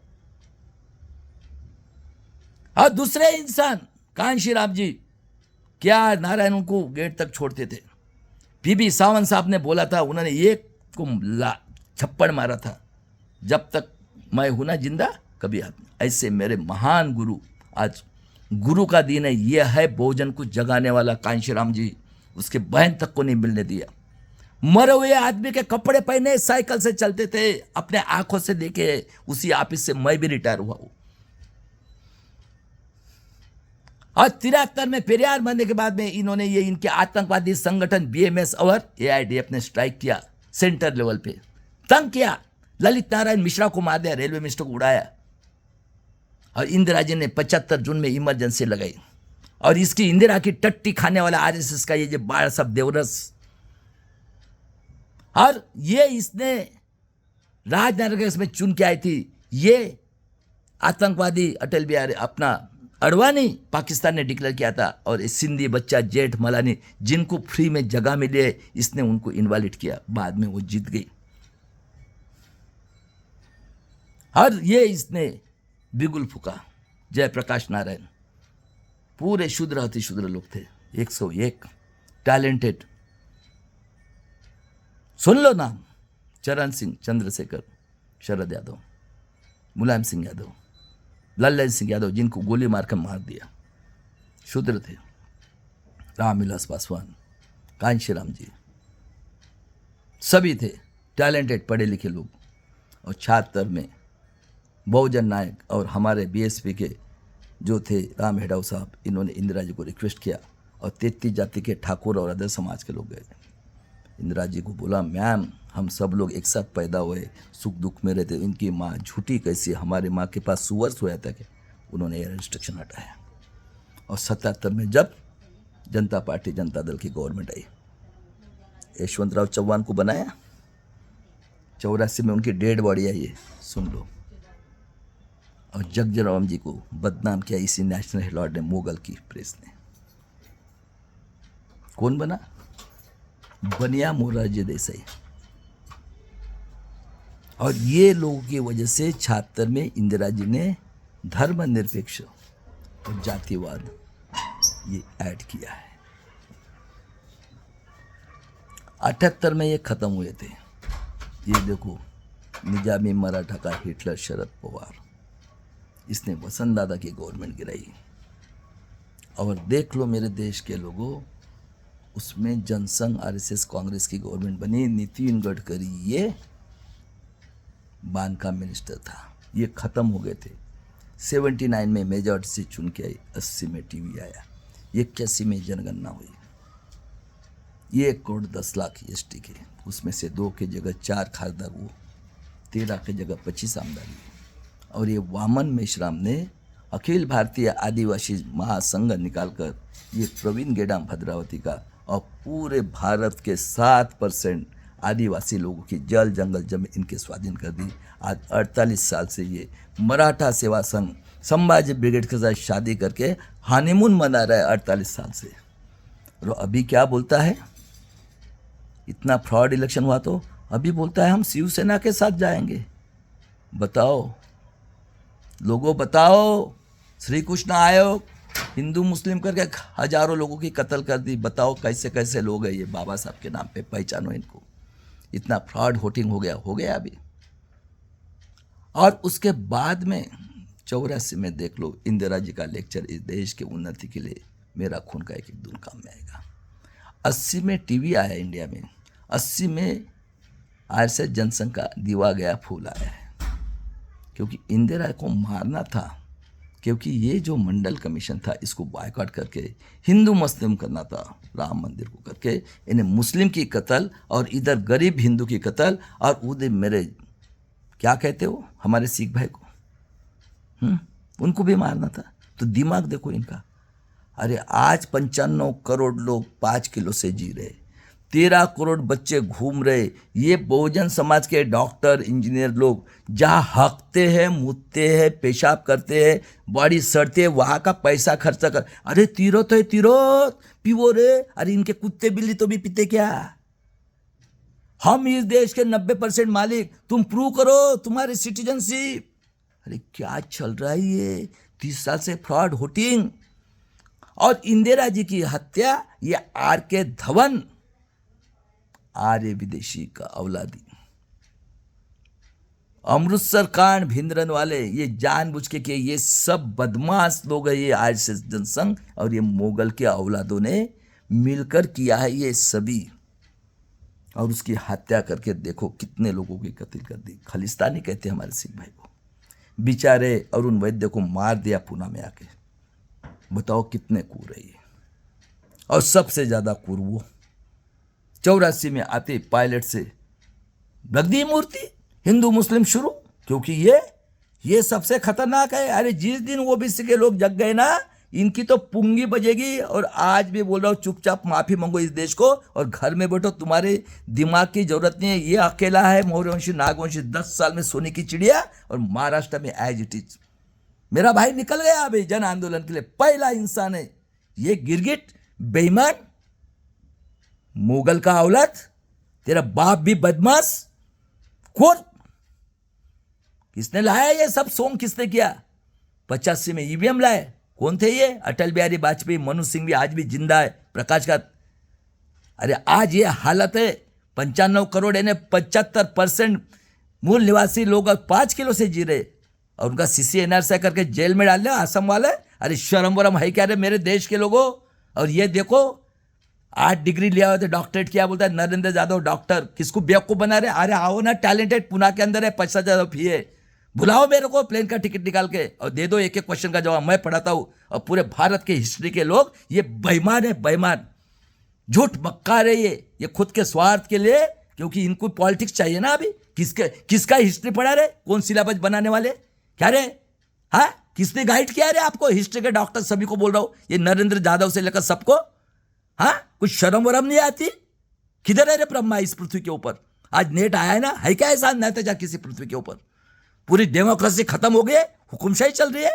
और दूसरे इंसान कांशी राम जी, क्या नारायण उनको गेट तक छोड़ते थे। पीबी सावंत साहब ने बोला था, उन्होंने एक को छप्पड़ मारा था, जब तक मैं हूं ना जिंदा कभी हाथ में। ऐसे मेरे महान गुरु आज गुरु का दीन है, यह है बहुजन को जगाने वाला कांशीराम जी। उसके बहन तक को नहीं मिलने दिया। मरे हुए आदमी के कपड़े पहने साइकिल से चलते थे, अपने आंखों से देखे। उसी ऑफिस से मैं भी रिटायर हुआ हूं। और 73 में पेरियार मरने के बाद में इन्होंने ये इनके आतंकवादी संगठन बीएमएस और एआईडीएफ ने स्ट्राइक किया, सेंटर लेवल पे तंग किया। ललित नारायण मिश्रा को मार दिया, रेलवे मिनिस्टर को उड़ाया। और इंदिरा जी ने 75 जून में इमरजेंसी लगाई। और इसकी इंदिरा की टट्टी खाने वाला आरएसएस का ये जो बाड़ा साहब देवरस, और ये इसने राजनगर में चुन के आई थी। ये आतंकवादी अटल बिहारी अपना अडवाणी पाकिस्तान ने डिक्लेयर किया था। और सिंधी बच्चा जेठ मलानी जिनको फ्री में जगह मिले, इसने उनको इनवालिड किया। बाद में वो जीत गई। और ये इसने बिगुल फूका, जयप्रकाश नारायण। पूरे शूद्र अति शूद्र लोग थे, 101 टैलेंटेड। सुन लो नाम, चरण सिंह, चंद्रशेखर, शरद यादव, मुलायम सिंह यादव, लल्लन सिंह यादव, जिनको गोली मारकर मार दिया, शूद्र थे। रामविलास पासवान, कांशीराम जी, सभी थे टैलेंटेड पढ़े लिखे लोग। और 76 में बहुजन नायक और हमारे बीएसपी के जो थे राम हेडाव साहब, इन्होंने इंदिरा जी को रिक्वेस्ट किया। और 33 जाति के ठाकुर और अदर समाज के लोग गए। इंदिरा जी को बोला, मैम हम सब लोग एक साथ पैदा हुए, सुख दुख में रहते, इनकी माँ झूठी कैसी, हमारी माँ के पास सुअर सोया था कि उन्होंने ये रिस्ट्रिक्शन हटाया। और 77 में जब जनता पार्टी जनता दल की गवर्नमेंट आई, यशवंतराव चौहान को बनाया। 84 में उनकी डेड बॉडी आई है, सुन लो। और जगजीवन जी को बदनाम किया इसी नेशनल हेराल्ड ने, मुगल की प्रेस ने। कौन बना? बनिया मोरारजी देसाई। और ये लोगों की वजह से 76 में इंदिरा जी ने धर्मनिरपेक्ष और जातिवाद ये ऐड किया है। 78 में ये खत्म हुए थे। ये देखो, निजामी मराठा का हिटलर शरद पवार, इसने वसंत दादा की गवर्नमेंट गिराई। और देख लो मेरे देश के लोगों, उसमें जनसंघ आरएसएस कांग्रेस की गवर्नमेंट बनी। नितिन गडकरी ये बांध का मिनिस्टर था। ये खत्म हो गए थे। 79 में मेजॉरिटी से चुन के आई, 80 में टीवी आया, 81 में जनगणना हुई। ये 1 करोड़ 10 लाख एसटी के, उसमें से 2 की जगह 4 खासदार हुए, 13 की जगह 25 आमदानी। और ये वामन मेश्राम ने अखिल भारतीय आदिवासी महासंघ निकालकर ये प्रवीण गेडाम भद्रावती का और पूरे भारत के 7% आदिवासी लोगों की जल जंगल जमीन इनके स्वाधीन कर दी। आज 48 साल से ये मराठा सेवा संघ संभाजी ब्रिगेड के साथ शादी करके हनीमून मना रहा है 48 साल से। और अभी क्या बोलता है? इतना फ्रॉड इलेक्शन हुआ तो अभी बोलता है हम शिवसेना के साथ जाएंगे। बताओ लोगों, बताओ। श्री कृष्ण आयोग हिंदू मुस्लिम करके हजारों लोगों की कत्ल कर दी। बताओ कैसे कैसे लोग हैं ये बाबा साहब के नाम पे, पहचानो इनको। इतना फ्रॉड वोटिंग हो गया अभी। और उसके बाद में 84 में देख लो, इंदिरा जी का लेक्चर, इस देश के उन्नति के लिए मेरा खून का एक एक दून काम में आएगा। 80 में टीवी आया इंडिया में, 80 में आरएसएस जनसंघ का दीवा गया फूल आया है। क्योंकि इंदिरा को मारना था, क्योंकि ये जो मंडल कमीशन था इसको बायकॉट करके हिंदू मुस्लिम करना था, राम मंदिर को करके इन्हें मुस्लिम की कत्ल और इधर गरीब हिंदू की कत्ल, और उधर मेरे क्या कहते हो हमारे सिख भाई को, उनको भी मारना था। तो दिमाग देखो इनका। अरे आज 95 करोड़ लोग 5 किलो से जी रहे, 13 करोड़ बच्चे घूम रहे। ये बहुजन समाज के डॉक्टर इंजीनियर लोग जहाँ हकते हैं, मुतते हैं, पेशाब करते हैं, बॉडी सड़ते हैं, वहाँ का पैसा खर्चा कर। अरे तीरोत है, तीरोत पीवो रे। अरे इनके कुत्ते बिल्ली तो भी पीते क्या? हम इस देश के 90% मालिक, तुम प्रूव करो तुम्हारी सिटीजनशिप। अरे क्या चल रहा है ये? 30 साल से फ्रॉड वोटिंग। और इंदिरा जी की हत्या ये आर.के. धवन, आर्य विदेशी का औलादी, अमृतसर कांड, भिंद्रन वाले, ये जानबूझ के किए। ये सब बदमाश लोग हैं, ये आरएसएस जनसंघ और ये मोगल के औलादों ने मिलकर किया है ये सभी। और उसकी हत्या करके देखो कितने लोगों की कत्ल कर दी। खालिस्तानी कहते हैं हमारे सिख भाई को। बेचारे अरुण वैद्य को मार दिया पुणे में आके। बताओ कितने कूर है ये। और सबसे ज्यादा कूर वो 84 में आते पायलट से रख दी मूर्ति, हिंदू मुस्लिम शुरू, क्योंकि ये सबसे खतरनाक है। अरे जिस दिन ओबीसी के लोग जग गए ना, इनकी तो पुंगी बजेगी। और आज भी बोल रहा हूँ, चुपचाप माफी मांगो इस देश को और घर में बैठो। तुम्हारे दिमाग की जरूरत नहीं है। ये अकेला है मौर्यवंशी नागवंशी, 10 साल में सोने की चिड़िया। और महाराष्ट्र में एज इट इज। मेरा भाई निकल गया अभी जन आंदोलन के लिए, पहला इंसान है ये गिरगिट बेईमान मुगल का औलाद। तेरा बाप भी बदमाश। कौन किसने लाया ये सब सोंग, किसने किया? 85 में ईवीएम लाए, कौन थे ये? अटल बिहारी वाजपेयी। मनु सिंह भी आज भी जिंदा है, प्रकाश का। अरे आज ये हालत है, 95 करोड़ यानी 75% मूल निवासी लोग 5 किलो से जी रहे और उनका CC/NR करके जेल में डाल दिया असम वाले। अरे शर्म वरम है क्या रे मेरे देश के लोगों? और ये देखो 8 डिग्री लिया हुआ था, डॉक्टरेट किया, बोलता है नरेंद्र यादव डॉक्टर। किसको बेवकूफ बना रहे? अरे आओ ना, टैलेंटेड पुणे के अंदर है, 50,000 फी है। बुलाओ मेरे को, प्लेन का टिकट निकाल के और दे दो एक एक क्वेश्चन का जवाब। मैं पढ़ाता हूं। और पूरे भारत के हिस्ट्री के लोग ये बेईमान है, बेईमान, झूठ मक्कार है ये खुद के स्वार्थ के लिए, क्योंकि इनको पॉलिटिक्स चाहिए ना। अभी किसका हिस्ट्री पढ़ा रहे? कौन सिलेबस बनाने वाले क्या रे? हाँ, किसने गाइड किया रे आपको? हिस्ट्री के डॉक्टर सभी को बोल रहा हूं, ये नरेंद्र यादव से लेकर सबको। हाँ, कुछ शर्म वरम नहीं आती? किधर है रे ब्रह्मा इस पृथ्वी के ऊपर? आज नेट आया है ना, है क्या ऐसा नैतेजा किसी पृथ्वी के ऊपर? पूरी डेमोक्रेसी खत्म हो गई है, हुकुमशाही चल रही है।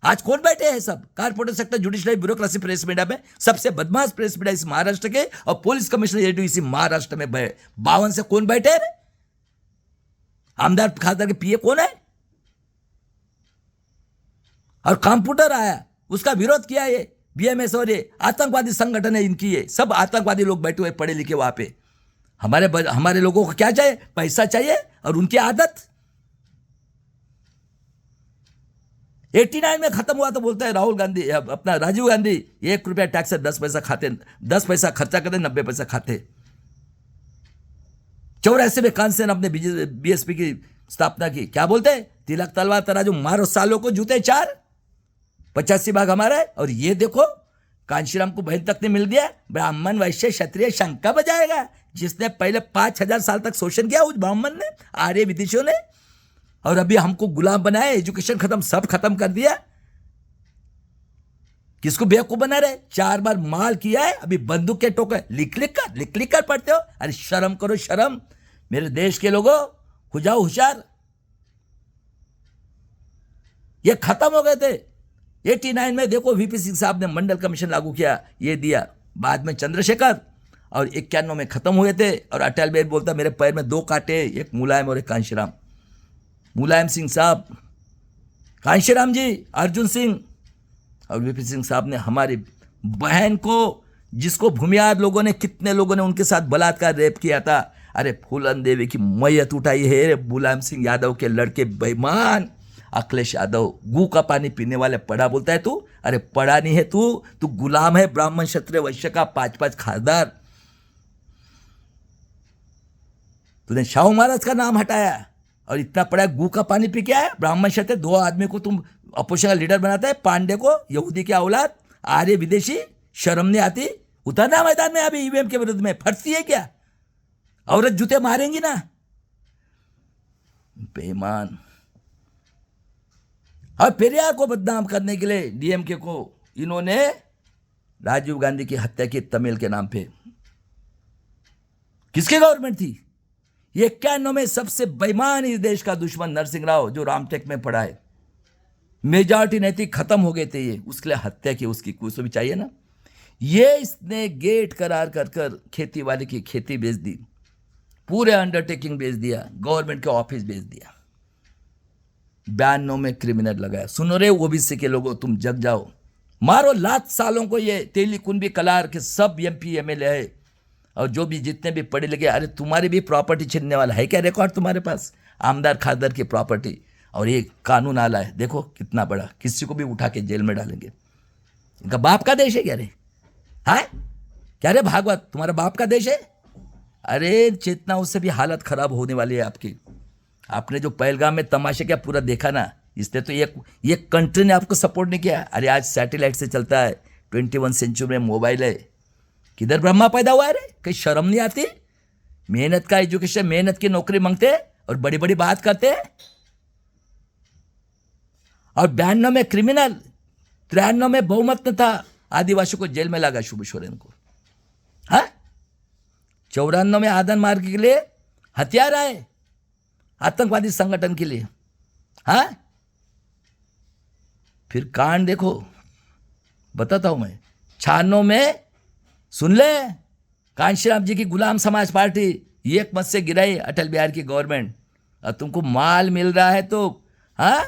आज कौन बैठे हैं? सब corporate sector, judiciary, bureaucracy, press media में सबसे बदमाश प्रेस मीडिया इस महाराष्ट्र के, और पुलिस कमिश्नर एडू इसी महाराष्ट्र में 52 से कौन बैठे हैं? आमदार खासदार के पीए कौन है? और कंप्यूटर आया, उसका विरोध किया ये BMS और ये आतंकवादी संगठन है इनकी। ये सब आतंकवादी लोग बैठे हुए पढ़े लिखे वहां पे। हमारे लोगों को क्या चाहिए? पैसा चाहिए। और उनकी आदत 89 में खत्म हुआ तो बोलता है राहुल गांधी, अपना राजीव गांधी, 1 रुपया टैक्स है, 10 पैसा खाते, 10 पैसा खर्चा करते, 90 पैसा खाते। 84 में कांसेन अपने BSP की स्थापना की। क्या बोलते हैं? तिलक तलवार तराजू मारो सालों को, जूते 4, 85 भाग हमारा है। और ये देखो कांशीराम को बहन तक ने मिल दिया। ब्राह्मण वैश्य क्षत्रिय शंका बजाएगा। जिसने पहले 5000 साल तक शोषण किया उस ब्राह्मण ने, आर्य विदेशियों ने, और अभी हमको गुलाम बनाया, एजुकेशन खत्म, सब खत्म कर दिया। किसको बेवकूफ बना रहे? 4 बार माल किया है, अभी बंदूक के टोके लिख लिख कर पढ़ते हो। अरे शर्म करो, शर्म। मेरे देश के लोगों हो जाओ होशियार। ये खत्म हो गए थे 89 में। देखो VP सिंह साहब ने मंडल कमीशन लागू किया, ये दिया। बाद में चंद्रशेखर, और 91 में खत्म हुए थे। और अटल बिहारी बोलता मेरे पैर में 2 कांटे, एक मुलायम और एक कांशीराम। मुलायम सिंह साहब, कांशीराम जी, अर्जुन सिंह, और VP सिंह साहब ने हमारी बहन को, जिसको भूमियार लोगों ने, कितने लोगों ने उनके साथ बलात्कार रेप किया था। अरे फूलन देवी की मैयत उठाई है मुलायम सिंह यादव के लड़के बेईमान। अखिलेश यादव गू का पानी पीने वाले, पढ़ा बोलता है तू? अरे पढ़ा नहीं है तू गुलाम है ब्राह्मण क्षत्रिय वैश्य का, 5-5 खासदार। तूने शाहू महाराज का नाम हटाया और इतना पड़ा गू का पानी पी के आया। ब्राह्मण क्षत्रिय 2 आदमी को तुम अपोजिशन का लीडर बनाता है, पांडे को, यहूदी की औलाद, आर्य विदेशी। शर्म नहीं आती? उतरना मैदान में अभी EVM के विरुद्ध में। फटती है क्या? औरत जूते मारेंगी ना। बेईमान। और पेरियार को बदनाम करने के लिए DMK को इन्होंने राजीव गांधी की हत्या की तमिल के नाम पे। किसकी गवर्नमेंट थी? ये 91 में सबसे बेईमान इस देश का दुश्मन नरसिंह राव, जो रामटेक में पड़ा है। मेजॉरिटी नैतिक खत्म हो गए थे ये, उसके लिए हत्या की। उसकी कुछ तो भी चाहिए ना। ये इसने गेट करार कर खेती वाले की खेती बेच दी, पूरे अंडरटेकिंग बेच दिया, गवर्नमेंट के ऑफिस बेच दिया। 92 में क्रिमिनल लगाया। सुनो रे ओबीसी के लोगों, तुम जग जाओ, मारो लात सालों को। ये तेली कुंबी कलार के सब MP MLA है, और जो भी जितने भी पढ़े लिखे, अरे तुम्हारी भी प्रॉपर्टी छीनने वाला है क्या रिकॉर्ड तुम्हारे पास? आमदार खासदार की प्रॉपर्टी, और ये कानून आला है, देखो कितना बड़ा, किसी को भी उठा के जेल में डालेंगे। इनका बाप का देश है क्या रे? हाँ क्या रे भागवत, तुम्हारा बाप का देश है? अरे चेतना, उससे भी हालत खराब होने वाली है आपकी। आपने जो पहलगाम में तमाशे क्या पूरा देखा ना, इसने तो ये कंट्री ने आपको सपोर्ट नहीं किया। अरे आज सैटेलाइट से चलता है, 21 सेंचुरी में मोबाइल है, किधर ब्रह्मा पैदा हुआ है रे? कहीं शर्म नहीं आती? मेहनत का एजुकेशन, मेहनत की नौकरी मांगते और बड़ी बड़ी बात करते। और 92 में क्रिमिनल, 93 में बहुमत न था, आदिवासियों को जेल में लगा, शुभ सोरेन को। हाँ 94 में आदन मार्ग के लिए हथियार आए, आतंकवादी संगठन के लिए। हाँ फिर कांड देखो, बताता हूं मैं। 96 में सुन ले, कांशीराम जी की गुलाम समाज पार्टी एक मत से गिराई अटल बिहारी की गवर्नमेंट। और तुमको माल मिल रहा है तो हाँ,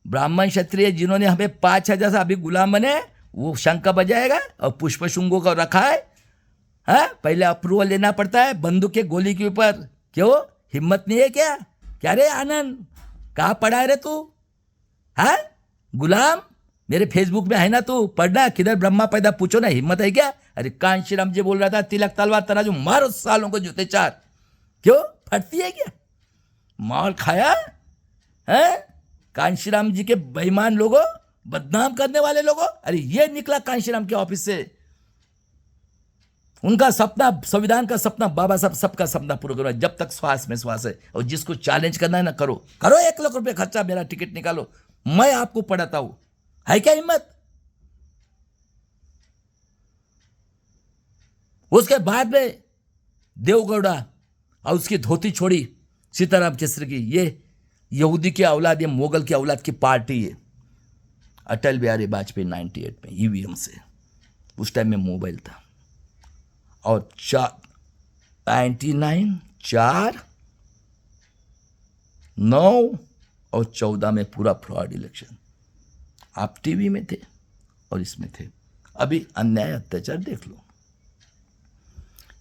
ब्राह्मण क्षत्रिय जिन्होंने हमें 5000 से अभी गुलाम बने, वो शंका बजाएगा। और पुष्प शुंगों का रखा है, हाँ पहले अप्रूवल लेना पड़ता है बंदूक के गोली के ऊपर। क्यों, हिम्मत नहीं है क्या? क्या रे आनंद, कहाँ पढ़ा है रे तू? हाँ गुलाम, मेरे फेसबुक में है ना, तू पढ़ना, किधर ब्रह्मा पैदा, पूछो ना, हिम्मत है क्या? अरे कांशीराम जी बोल रहा था, तिलक तलवार तराजू मारो सालों को जूते चार। क्यों, फटती है क्या? माल खाया है कांशीराम जी के बेईमान लोगों, बदनाम करने वाले लोगों। अरे ये निकला कांशीराम के ऑफिस से, उनका सपना, संविधान का सपना, बाबा साहब सबका सपना पूरा करो जब तक श्वास में श्वास है। और जिसको चैलेंज करना है ना, करो करो, 1 लाख रुपए खर्चा, मेरा टिकट निकालो, मैं आपको पढ़ाता हूं। है क्या हिम्मत? उसके बाद में देवगौड़ा और उसकी धोती छोड़ी सीताराम केसरी की, ये यहूदी की औलाद, ये मोगल की औलाद की पार्टी है। अटल बिहारी वाजपेयी 98 में ईवीएम से, उस टाइम में मोबाइल था। और 99, 4, 9 और 14 में पूरा फ्रॉड इलेक्शन। आप टीवी में थे और इसमें थे। अभी अन्याय अत्याचार देख लो।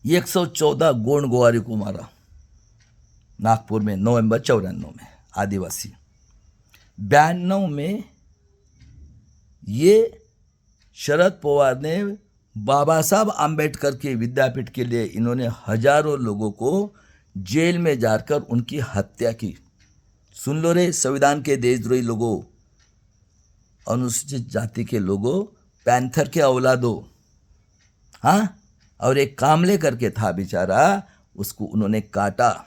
114 गोंड गोवारी को मारा नागपुर में नवंबर 94 में, आदिवासी। 92 में ये शरद पवार ने बाबा साहब आम्बेडकर के विद्यापीठ के लिए, इन्होंने हजारों लोगों को जेल में जाकर उनकी हत्या की। सुन लो रे संविधान के देशद्रोही लोगों, अनुसूचित जाति के लोगों, पैंथर के औलादों। हाँ, और एक कामले करके था बेचारा, उसको उन्होंने काटा।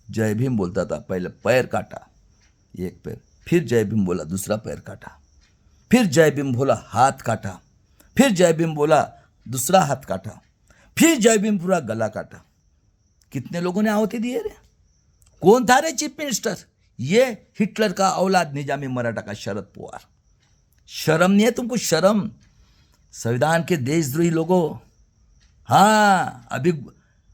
जय भीम बोलता था, पहले पैर काटा, एक पैर, फिर जय भीम बोला, दूसरा पैर काटा, फिर जय भीम बोला, हाथ काटा, फिर जय भीम बोला, दूसरा हाथ काटा, फिर जय भीम पूरा गला काटा। कितने लोगों ने आहुति दिए रे? कौन था रे चीफ मिनिस्टर? ये हिटलर का औलाद, निजामी मराठा का शरद पवार। शर्म नहीं है तुमको? शर्म? संविधान के देशद्रोही लोगों। हाँ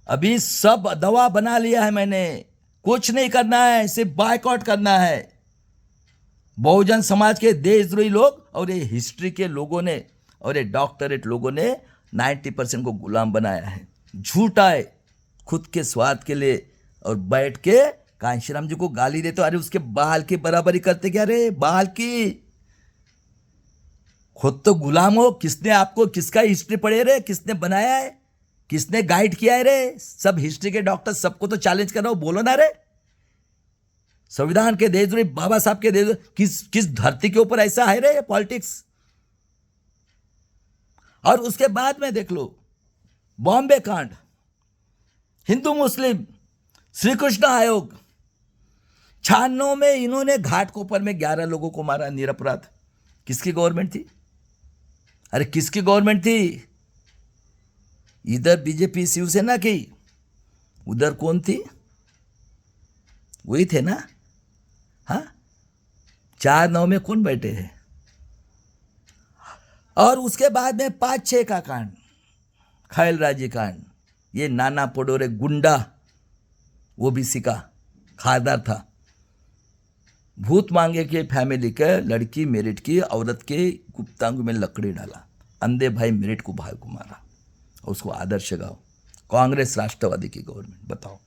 अभी सब दवा बना लिया है मैंने, कुछ नहीं करना है, सिर्फ बायकॉट करना है। बहुजन समाज के देशद्रोही लोग और ये हिस्ट्री के लोगों ने और ये डॉक्टरेट लोगों ने 90% को गुलाम बनाया है। झूठा है, खुद के स्वार्थ के लिए। और बैठ के कांशीराम जी को गाली देते, अरे उसके बाल की बराबरी करते क्या रे? बाल की, खुद तो गुलाम हो। किसने आपको, किसका हिस्ट्री पढ़े रे? किसने बनाया है? किसने गाइड किया है रे? सब हिस्ट्री के डॉक्टर, सबको तो चैलेंज कर रहा हो, बोलो ना रे। संविधान के देशद्रोही, बाबा साहब के देशद्रोही, किस धरती के ऊपर ऐसा है रे पॉलिटिक्स? और उसके बाद में देख लो बॉम्बे कांड, हिंदू मुस्लिम, श्री कृष्ण आयोग। 96 में इन्होंने घाटकोपर में 11 लोगों को मारा निरपराध। किसकी गवर्नमेंट थी? अरे किसकी गवर्नमेंट थी? इधर बीजेपी शिवसेना की, उधर कौन थी? वही थे ना। हाँ 4-9 में कौन बैठे हैं? और उसके बाद में 5-6 का कांड, खैल राजी कांड। ये नाना पडोरे गुंडा, वो भी सिका खासदार था, भूत मांगे के फैमिली के लड़की मेरिट की औरत के गुप्तांग में लकड़ी डाला, अंधे भाई मेरिट को भाई को मारा और उसको आदर्श गांव कांग्रेस राष्ट्रवादी की गवर्नमेंट, बताओ।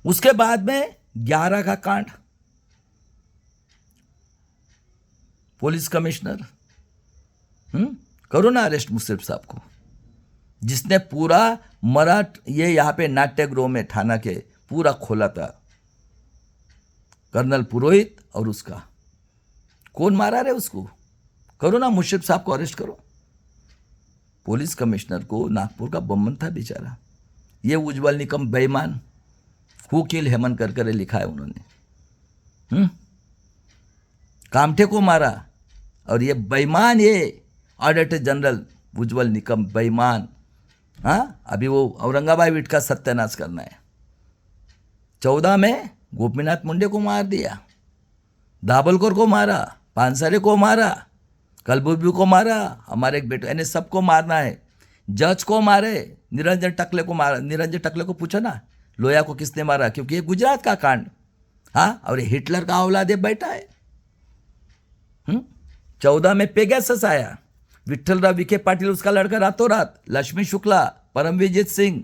उसके बाद में 11 का कांड, पुलिस कमिश्नर, करो ना अरेस्ट मुश्रिफ साहब को, जिसने पूरा ये यहाँ पे नाट्यगृह में थाना के पूरा खोला था, कर्नल पुरोहित और उसका, कौन मारा रे उसको, करो ना मुश्रिफ साहब को अरेस्ट करो। पुलिस कमिश्नर को नागपुर का बमन था बेचारा, ये उज्जवल निकम बेईमान, हु किल हेमंत कर लिखा है उन्होंने, कामठे को मारा, और ये बेईमान, ये ऑडिटर जनरल उज्जवल निकम बेईमान, हाँ, अभी वो औरंगाबाद ईट का सत्यानाश करना है। 14 में गोपीनाथ मुंडे को मार दिया, दाभोलकर को मारा, पानसरे को मारा, कलबुर्गी को मारा, हमारे एक बेटे, यानी सबको मारना है। जज को मारे, निरंजन टकले को मारा, निरंजन टकले को पूछा ना लोया को किसने मारा, क्योंकि ये गुजरात का कांड, हाँ, और हिटलर का औलाद बैठा है। 14 में पेगासस आया, विठ्ठलराव विखे पाटिल उसका लड़का रातों रात, लक्ष्मी शुक्ला, परमवीरजीत सिंह,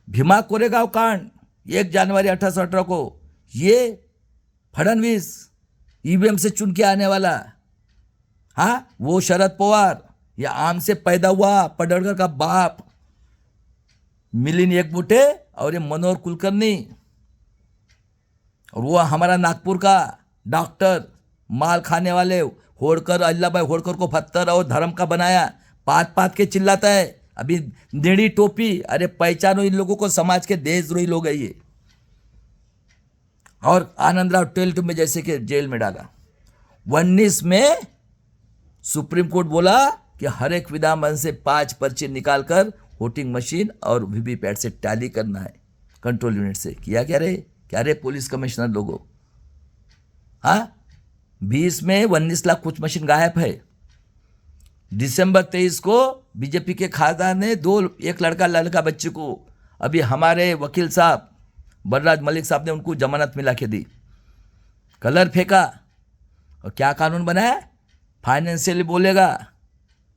भीमा कोरेगांव कांड 1 जनवरी 1818 को, ये फडणवीस ईवीएम से चुन के आने वाला, हाँ, वो शरद पवार, ये आम से पैदा हुआ पडळकर का बाप, मिलिंद एकबोटे, और ये मनोहर कुलकर्णी, और वो हमारा नागपुर का डॉक्टर, माल खाने वाले होड़कर, अल्लाह भाई होड़कर को पत्थर और धर्म का बनाया, पात के चिल्लाता है, अभी नेड़ी टोपी, अरे पहचानो इन लोगों को, समाज के देशद्रोही लोग है ये। और आनंदराव टेल्ट में जैसे कि जेल में डाला। 19 में सुप्रीम कोर्ट बोला कि हर एक विधानसभा से 5 पर्चे निकालकर वोटिंग मशीन और वीवीपैट से टैली करना है, कंट्रोल यूनिट से। किया क्या रे पुलिस कमिश्नर लोगों, हाँ, 20 में 19 लाख कुछ मशीन गायब है। दिसंबर 23 को बीजेपी के खासदार ने एक लड़का बच्चे को, अभी हमारे वकील साहब बलराज मलिक साहब ने उनको जमानत मिला के दी, कलर फेंका, और क्या कानून बनाया, फाइनेंशियली बोलेगा,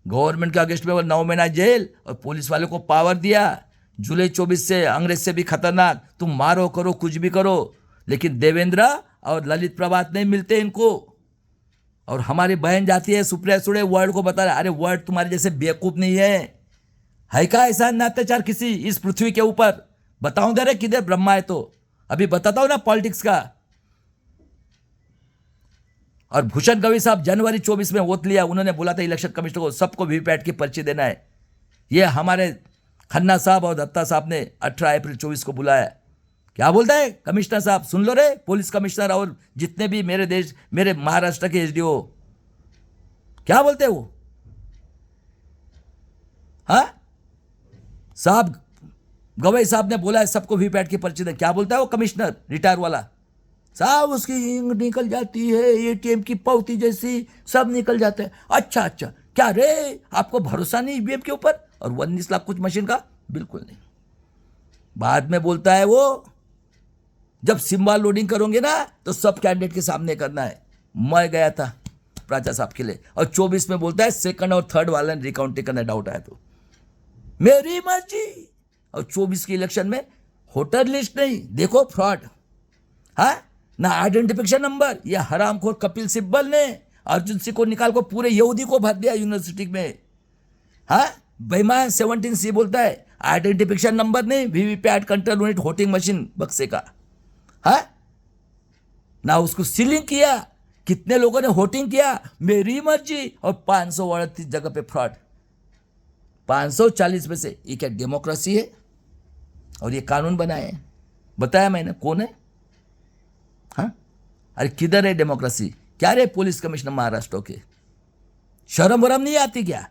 गवर्नमेंट के अगेंस्ट में 9 महीना जेल, और पुलिस वाले को पावर दिया, जुलाई 24 से अंग्रेज से भी खतरनाक, तुम मारो करो कुछ भी करो, लेकिन देवेंद्र और ललित प्रभात नहीं मिलते इनको। और हमारी बहन जाती है सुप्रिया सुड़े, वर्ल्ड को बता रहे, अरे वर्ल्ड तुम्हारे जैसे बेवकूफ नहीं है क्या ऐसा अत्याचार किसी इस पृथ्वी के ऊपर, बताऊंगा रे किधर ब्रह्मा है, तो अभी बताता हूं ना पॉलिटिक्स का। और भूषण गवई साहब जनवरी 24 में वोट लिया, उन्होंने बोला था इलेक्शन कमिश्नर को सबको वीवीपैट की पर्ची देना है। ये हमारे खन्ना साहब और दत्ता साहब ने 18 अप्रैल 24 को बुलाया। क्या बोलता है कमिश्नर साहब, सुन लो रे, पुलिस कमिश्नर और जितने भी मेरे महाराष्ट्र के एसडीओ, क्या बोलते हैं वो, हाँ, साहब गवई साहब ने बोला है सबको वीवीपैट की पर्ची दे। क्या बोलता है वो कमिश्नर रिटायर वाला साहब, उसकी इंक निकल जाती है एटीएम की पौती जैसी, सब निकल जाते हैं। अच्छा क्या रे, आपको भरोसा नहीं ईवीएम के ऊपर, और 19 लाख कुछ मशीन का, बिल्कुल नहीं। बाद में बोलता है वो, जब सिंबल लोडिंग करोगे ना तो सब कैंडिडेट के सामने करना है। मैं गया था प्राचा साहब के लिए, और 24 में बोलता है सेकंड और थर्ड वाला रिकाउंटिंग करने डाउट आया तो मेरी मर्जी। और 24 के इलेक्शन में वोटर लिस्ट नहीं, देखो फ्रॉड, हाँ, ना आइडेंटिफिकेशन नंबर, ये हरामखोर कपिल सिब्बल ने अर्जुन सिंह को निकाल को पूरे यहूदी को भर दिया यूनिवर्सिटी में, हाँ, बेईमान 17C बोलता है आइडेंटिफिकेशन नंबर नहीं, VVPAT control unit voting machine बक्से का, हाँ, ना उसको सीलिंग किया, कितने लोगों ने वोटिंग किया, मेरी मर्जी, और 538 जगह पे फ्रॉड, 540 में से। ये क्या डेमोक्रेसी है? और ये कानून बनाए, बताया मैंने कौन है, हाँ, अरे किधर है डेमोक्रेसी? क्या रे पुलिस कमिश्नर महाराष्ट्र के, शर्म वरम नहीं आती क्या?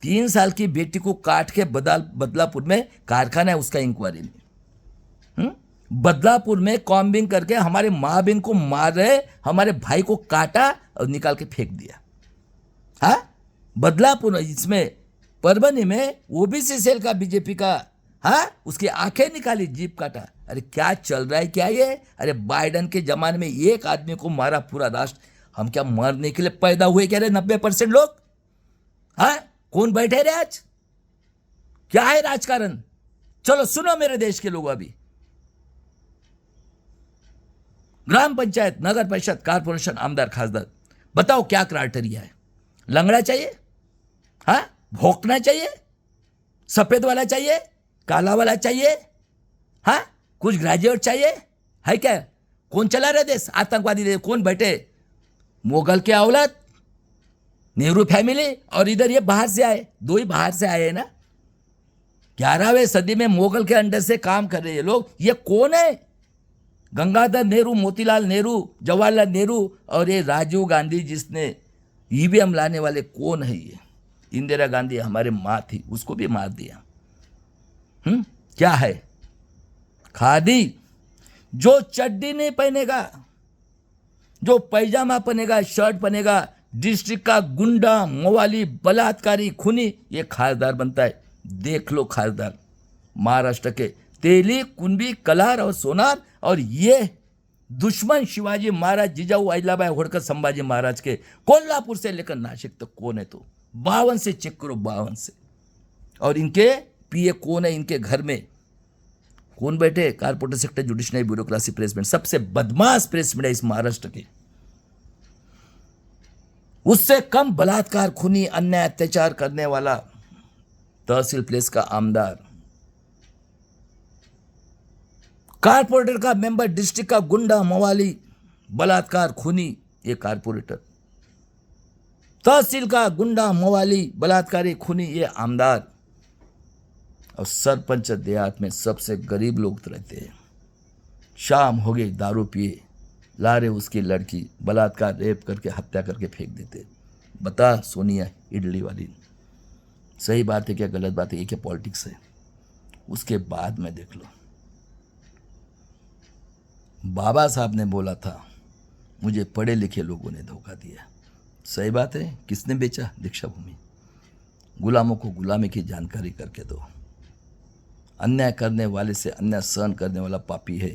3 साल की बेटी को काट के बदलापुर में कारखाना है उसका इंक्वायरी में, बदलापुर में कॉम्बिंग करके हमारे माँ बहन को मार रहे, हमारे भाई को काटा और निकाल के फेंक दिया, हाँ, बदलापुर इसमें परभनी में ओबीसी सेल का बीजेपी का, हाँ, उसकी आंखें निकाली, जीप काटा। अरे क्या चल रहा है क्या ये? अरे बाइडन के जमाने में एक आदमी को मारा पूरा राष्ट्र, हम क्या मरने के लिए पैदा हुए क्या रे 90% लोग, हाँ, कौन बैठे रे आज, क्या है राजकारण? चलो सुनो मेरे देश के लोग, अभी ग्राम पंचायत, नगर परिषद, कारपोरेशन, आमदार, खासदार, बताओ क्या क्राइटेरिया है? लंगड़ा चाहिए? हाँ, भोंकना चाहिए? सफेद वाला चाहिए? काला वाला चाहिए? हाँ, कुछ ग्रेजुएट चाहिए? है क्या? कौन चला रहे देश? आतंकवादी देश कौन बैठे? मुगल के औलाद, नेहरू फैमिली, और इधर ये बाहर से आए, दो ही बाहर से आए हैं ना। 11वीं सदी में मुगल के अंडर से काम कर रहे हैं लोग। ये कौन है? गंगाधर नेहरू, मोतीलाल नेहरू, जवाहरलाल नेहरू, और ये राजीव गांधी जिसने ईवीएम लाने वाले कौन है? ये इंदिरा गांधी हमारे माँ थी, उसको भी मार दिया। क्या है? खादी। जो चड्डी नहीं पहनेगा, जो पैजामा पहनेगा, शर्ट पहनेगा, डिस्ट्रिक्ट का गुंडा, मवाली, बलात्कारी, खूनी, ये खासदार बनता है। देख लो खासदार महाराष्ट्र के तेली, कुंभी, कलार और सोनार, और ये दुश्मन शिवाजी महाराज, जिजाऊ अहिल्याबाई होळकर, संभाजी महाराज के कोल्हापुर से लेकर नासिक तक कौन है? तो 52 से चेक करो, 52 से। और इनके पीए कौन है? इनके घर में कौन बैठे? Corporator sector, judiciary, bureaucracy, president, सबसे बदमाश प्रेसिडेंट है इस महाराष्ट्र के। उससे कम बलात्कार, खूनी, अन्याय, अत्याचार करने वाला तहसील प्लेस का आमदार, कारपोरेटर का मेंबर, डिस्ट्रिक्ट का गुंडा, मवाली, बलात्कार, खूनी, ये कारपोरेटर, तहसील का गुंडा, मवाली, बलात्कारी, खूनी, ये आमदार, और सरपंच देहात में सबसे गरीब लोग रहते हैं। शाम हो गई, दारू पिए, ला रहे उसकी लड़की, बलात्कार, रेप करके, हत्या करके फेंक देते। बता सोनिया इडली वाली, सही बात है क्या गलत बात है? ये क्या पॉलिटिक्स है? उसके बाद में देख लो, बाबा साहब ने बोला था मुझे पढ़े लिखे लोगों ने धोखा दिया। सही बात है। किसने बेचा? दीक्षा भूमि। गुलामों को गुलामी की जानकारी करके दो। अन्याय करने वाले से अन्याय सहन करने वाला पापी है।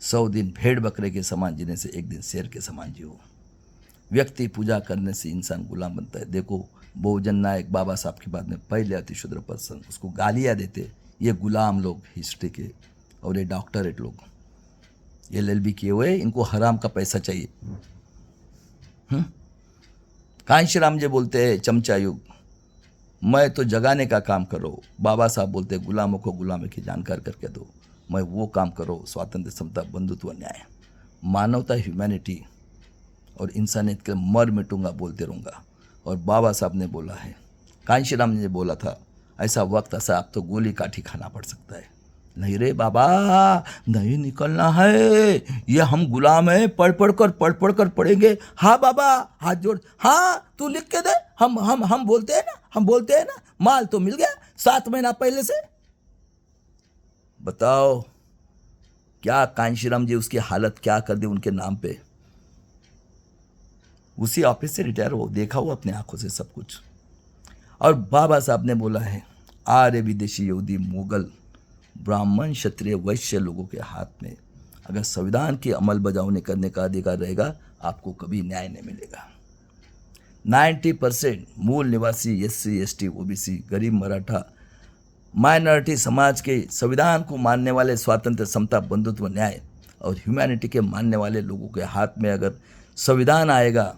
100 दिन भेड़ बकरे के समान जीने से एक दिन शेर के समान जियो। व्यक्ति पूजा करने से इंसान गुलाम बनता है। देखो बहुजन नायक बाबा साहब के बाद में पहले अतिशूद्र पर्सन, उसको गालियाँ देते ये गुलाम लोग हिस्ट्री के, और ये डॉक्टरेट लोग, ये LLB किए हुए, इनको हराम का पैसा चाहिए। कांशी राम जी बोलते हैं चमचा युग, मैं तो जगाने का काम करो। बाबा साहब बोलते हैं गुलामों को गुलामी की जानकार करके दो। मैं वो काम करो, स्वातंत्र, समता, बंधुत्व, न्याय, मानवता, ह्यूमैनिटी और इंसानियत के मर मिटूंगा बोलते रहूँगा। और बाबा साहब ने बोला है, कांशी राम ने बोला था, ऐसा वक्त ऐसा आप तो गोली काठी खाना पड़ सकता है। नहीं रे बाबा, नहीं निकलना है, ये हम गुलाम है, पढ़ पढ़ कर पढ़ेंगे। हाँ बाबा, हाथ जोड़, हाँ तू लिख के दे, हम बोलते हैं ना, माल तो मिल गया 7 महीना पहले से। बताओ क्या कांशीराम जी उसकी हालत क्या कर दी उनके नाम पे। उसी ऑफिस से रिटायर हो, देखा हो अपने आंखों से सब कुछ। और बाबा साहब ने बोला है, आर्य, विदेशी, यहूदी, मुगल, ब्राह्मण, क्षत्रिय, वैश्य लोगों के हाथ में अगर संविधान की अमल बजावनी करने का अधिकार रहेगा, आपको कभी न्याय नहीं मिलेगा। 90% मूल निवासी SC, ST, OBC, गरीब, मराठा, माइनॉरिटी समाज के संविधान को मानने वाले, स्वातंत्र, समता, बंधुत्व, न्याय और ह्यूमैनिटी के मानने वाले लोगों के हाथ में अगर संविधान आएगा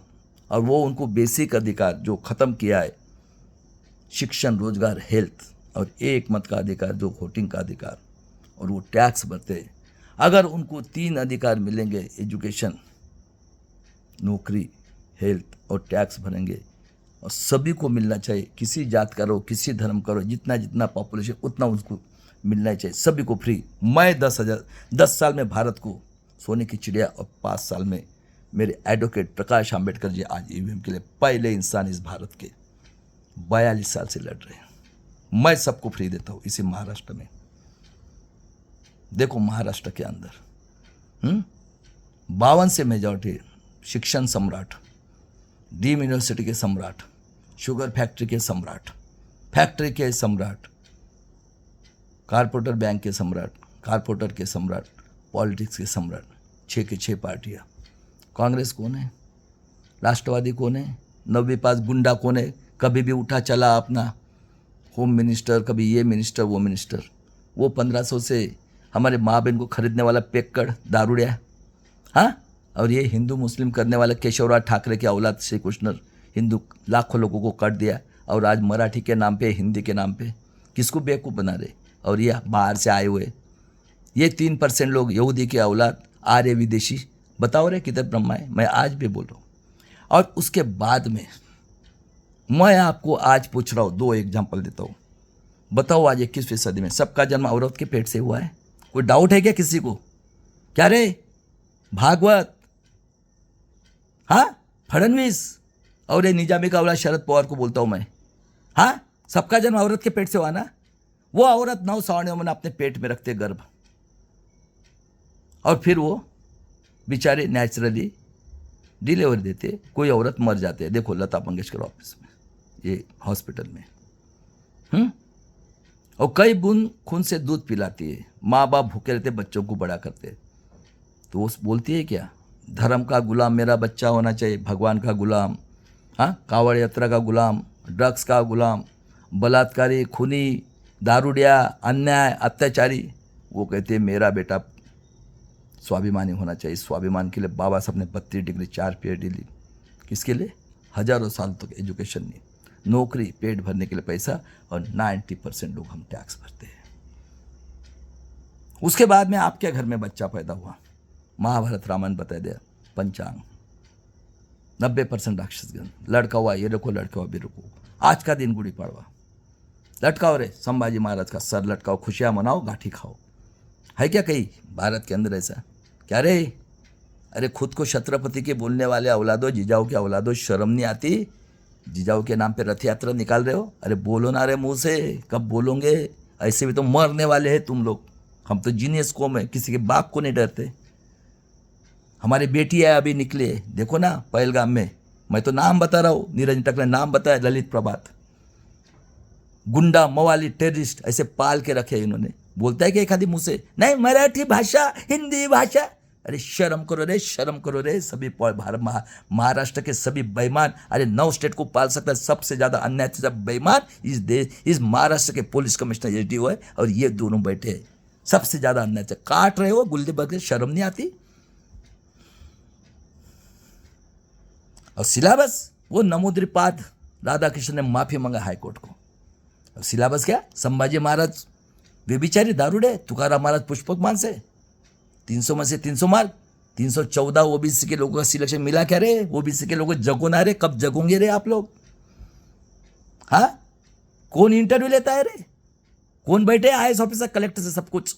और वो उनको बेसिक अधिकार जो ख़त्म किया है, शिक्षण, रोजगार, हेल्थ और एक मत का अधिकार, जो वोटिंग का अधिकार, और वो टैक्स भरते, अगर उनको 3 अधिकार मिलेंगे, एजुकेशन, नौकरी, हेल्थ और टैक्स भरेंगे, और सभी को मिलना चाहिए, किसी जात का रहो, किसी धर्म का रहो, जितना जितना पॉपुलेशन उतना उसको मिलना चाहिए, सभी को फ्री। मैं 10 साल में भारत को सोने की चिड़िया, और 5 साल में मेरे एडवोकेट प्रकाश आंबेडकर जी आज EVM के लिए पहले इंसान इस भारत के 42 साल से लड़ रहे हैं। मैं सबको फ्री देता हूँ इसी महाराष्ट्र में। देखो महाराष्ट्र के अंदर 52 से मेजॉरिटी, शिक्षण सम्राट, डीम यूनिवर्सिटी के सम्राट, शुगर फैक्ट्री के सम्राट, फैक्ट्री के सम्राट, कारपोरेटर बैंक के सम्राट, कारपोरेटर के सम्राट, पॉलिटिक्स के सम्राट, 6 के 6 पार्टियाँ। कांग्रेस कौन है? राष्ट्रवादी कौन है? 9वीं पास गुंडा कौन है? कभी भी उठा चला अपना होम मिनिस्टर, कभी ये मिनिस्टर वो मिनिस्टर। वो 1500 से हमारे माँ बहन को खरीदने वाला पेक्कड़ दारूड़िया, हाँ, और ये हिंदू मुस्लिम करने वाला केशवराज ठाकरे की औलाद श्री कृष्ण हिंदू लाखों लोगों को कर दिया, और आज मराठी के नाम पे, हिंदी के नाम पे किसको बेवकूफ़ बना रहे। और ये बाहर से आए हुए ये 3% लोग यहूदी की औलाद, आर्य विदेशी, बताओ रे किधर ब्रह्मा है। मैं आज भी बोल रहा हूँ। और उसके बाद में मैं आपको आज पूछ रहा हूँ, 2 एग्जाम्पल देता हूँ। बताओ आज 21वीं सदी में सबका जन्म औरत के पेट से हुआ है? कोई डाउट है क्या किसी को? क्या रे भागवत, हाँ, फडणवीस और ये निजामी का औलाद शरद पवार को बोलता हूँ मैं, हाँ, सबका जन्म औरत के पेट से हुआ ना? वो औरत 9 सावणियों में अपने पेट में रखते गर्भ, और फिर वो बेचारे नेचुरली डिलीवरी देते, कोई औरत मर जाते हैं। देखो लता मंगेशकर ऑफिस में, ये हॉस्पिटल में, और कई बूंद खून से दूध पिलाती है। माँ बाप भूखे रहते, बच्चों को बड़ा करते। तो वो बोलती है क्या? धर्म का गुलाम मेरा बच्चा होना चाहिए, भगवान का गुलाम, हाँ, कावड़ यात्रा का गुलाम, ड्रग्स का गुलाम, बलात्कारी, खूनी, दारूडिया, अन्याय, अत्याचारी। वो कहते हैं मेरा बेटा स्वाभिमानी होना चाहिए। स्वाभिमान के लिए बाबा साहब ने 32 डिग्री 4 PhD ली। किसके लिए? हजारों साल तक एजुकेशन नहीं, नौकरी, पेट भरने के लिए पैसा, और 90% लोग हम टैक्स भरते हैं। उसके बाद में आपके घर में बच्चा पैदा हुआ, महाभारत रामायण बता दिया, पंचांग, 90% राक्षसगण, लड़का हुआ ये रखो, लड़का हुआ भी रखो। आज का दिन गुड़ी पड़वा, लटकाओ रे संभाजी महाराज का सर लटकाओ, खुशियां मनाओ, गाठी खाओ। है क्या कहीं भारत के अंदर ऐसा? क्या रे? अरे खुद को छत्रपति के बोलने वाले औलादो, जीजाओ के औलादो, शर्म नहीं आती? जीजाओ के नाम पे रथ यात्रा निकाल रहे हो। अरे बोलो ना रे मुंह से, कब बोलोगे? ऐसे भी तो मरने वाले हैं तुम लोग। हम तो जीनियस कौम है, किसी के बाप को नहीं डरते। हमारी बेटी है अभी निकले, देखो ना पहलगाम में, मैं तो नाम बता रहा हूँ, नीरज टक ने नाम बताया, ललित प्रभात। गुंडा, मवाली, टेररिस्ट ऐसे पाल के रखे इन्होंने। बोलता है कि एक आदि मुंह से, नहीं मराठी भाषा, हिंदी भाषा। अरे शर्म करो रे, शर्म करो रे। सभी महाराष्ट्र के सभी बेईमान, अरे 9 स्टेट को पाल सकता है। सबसे ज्यादा अन्याय से बेईमान इस देश, इस महाराष्ट्र के पुलिस कमिश्नर एसडीओ है, और ये दोनों बैठे हैं। सबसे ज्यादा अन्याय से काट रहे हो गुल्ली बदले, शर्म नहीं आती? और सिलेबस, वो नमोद्रिपाद राधाकृष्ण ने माफी मांगा हाईकोर्ट को। और सिलेबस क्या? संभाजी महाराज व्यभिचारी, दारूडे, तुकाराम महाराज पुष्पक मानसे, 300 में से 300 मार्क, 314 ओबीसी के लोगों का सिलेक्शन मिला क्या रे? ओबीसी के लोग जगो ना रे, कब जगोगे रे आप लोग? हाँ, कौन इंटरव्यू लेता है रे? कौन बैठे IAS ऑफिसर, कलेक्टर से सब कुछ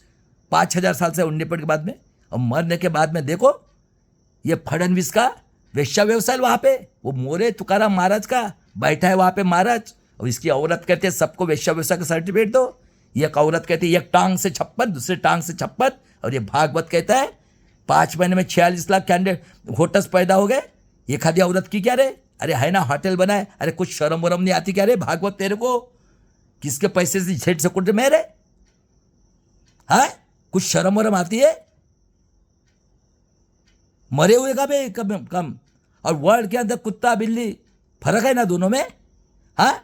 5000 साल से उन्नीपट के बाद में, और मरने के बाद में देखो ये फडणवीस का वेश्या व्यवसाय वहां पे, वो मोरे तुकाराम महाराज का बैठा है वहां पे महाराज, और इसकी औरत कहते हैं सबको वेश्या व्यवसाय का सर्टिफिकेट दो। एक औरत कहती है एक टांग से 56, दूसरे टांग से 56, और ये भागवत कहता है 5 महीने में 46 लाख कैंडिडेट वोटर्स पैदा हो गए। ये खादी औरत की क्या रे? अरे है ना होटल बनाए, अरे कुछ शर्म वरम नहीं आती क्या रे भागवत तेरे को? किसके पैसे से झेठ से कुट मेरे? हाँ, कुछ शर्म वरम आती है? मरे हुए का भी कम, और वर्ल्ड के अंदर कुत्ता बिल्ली, फर्क है ना दोनों में? हाँ,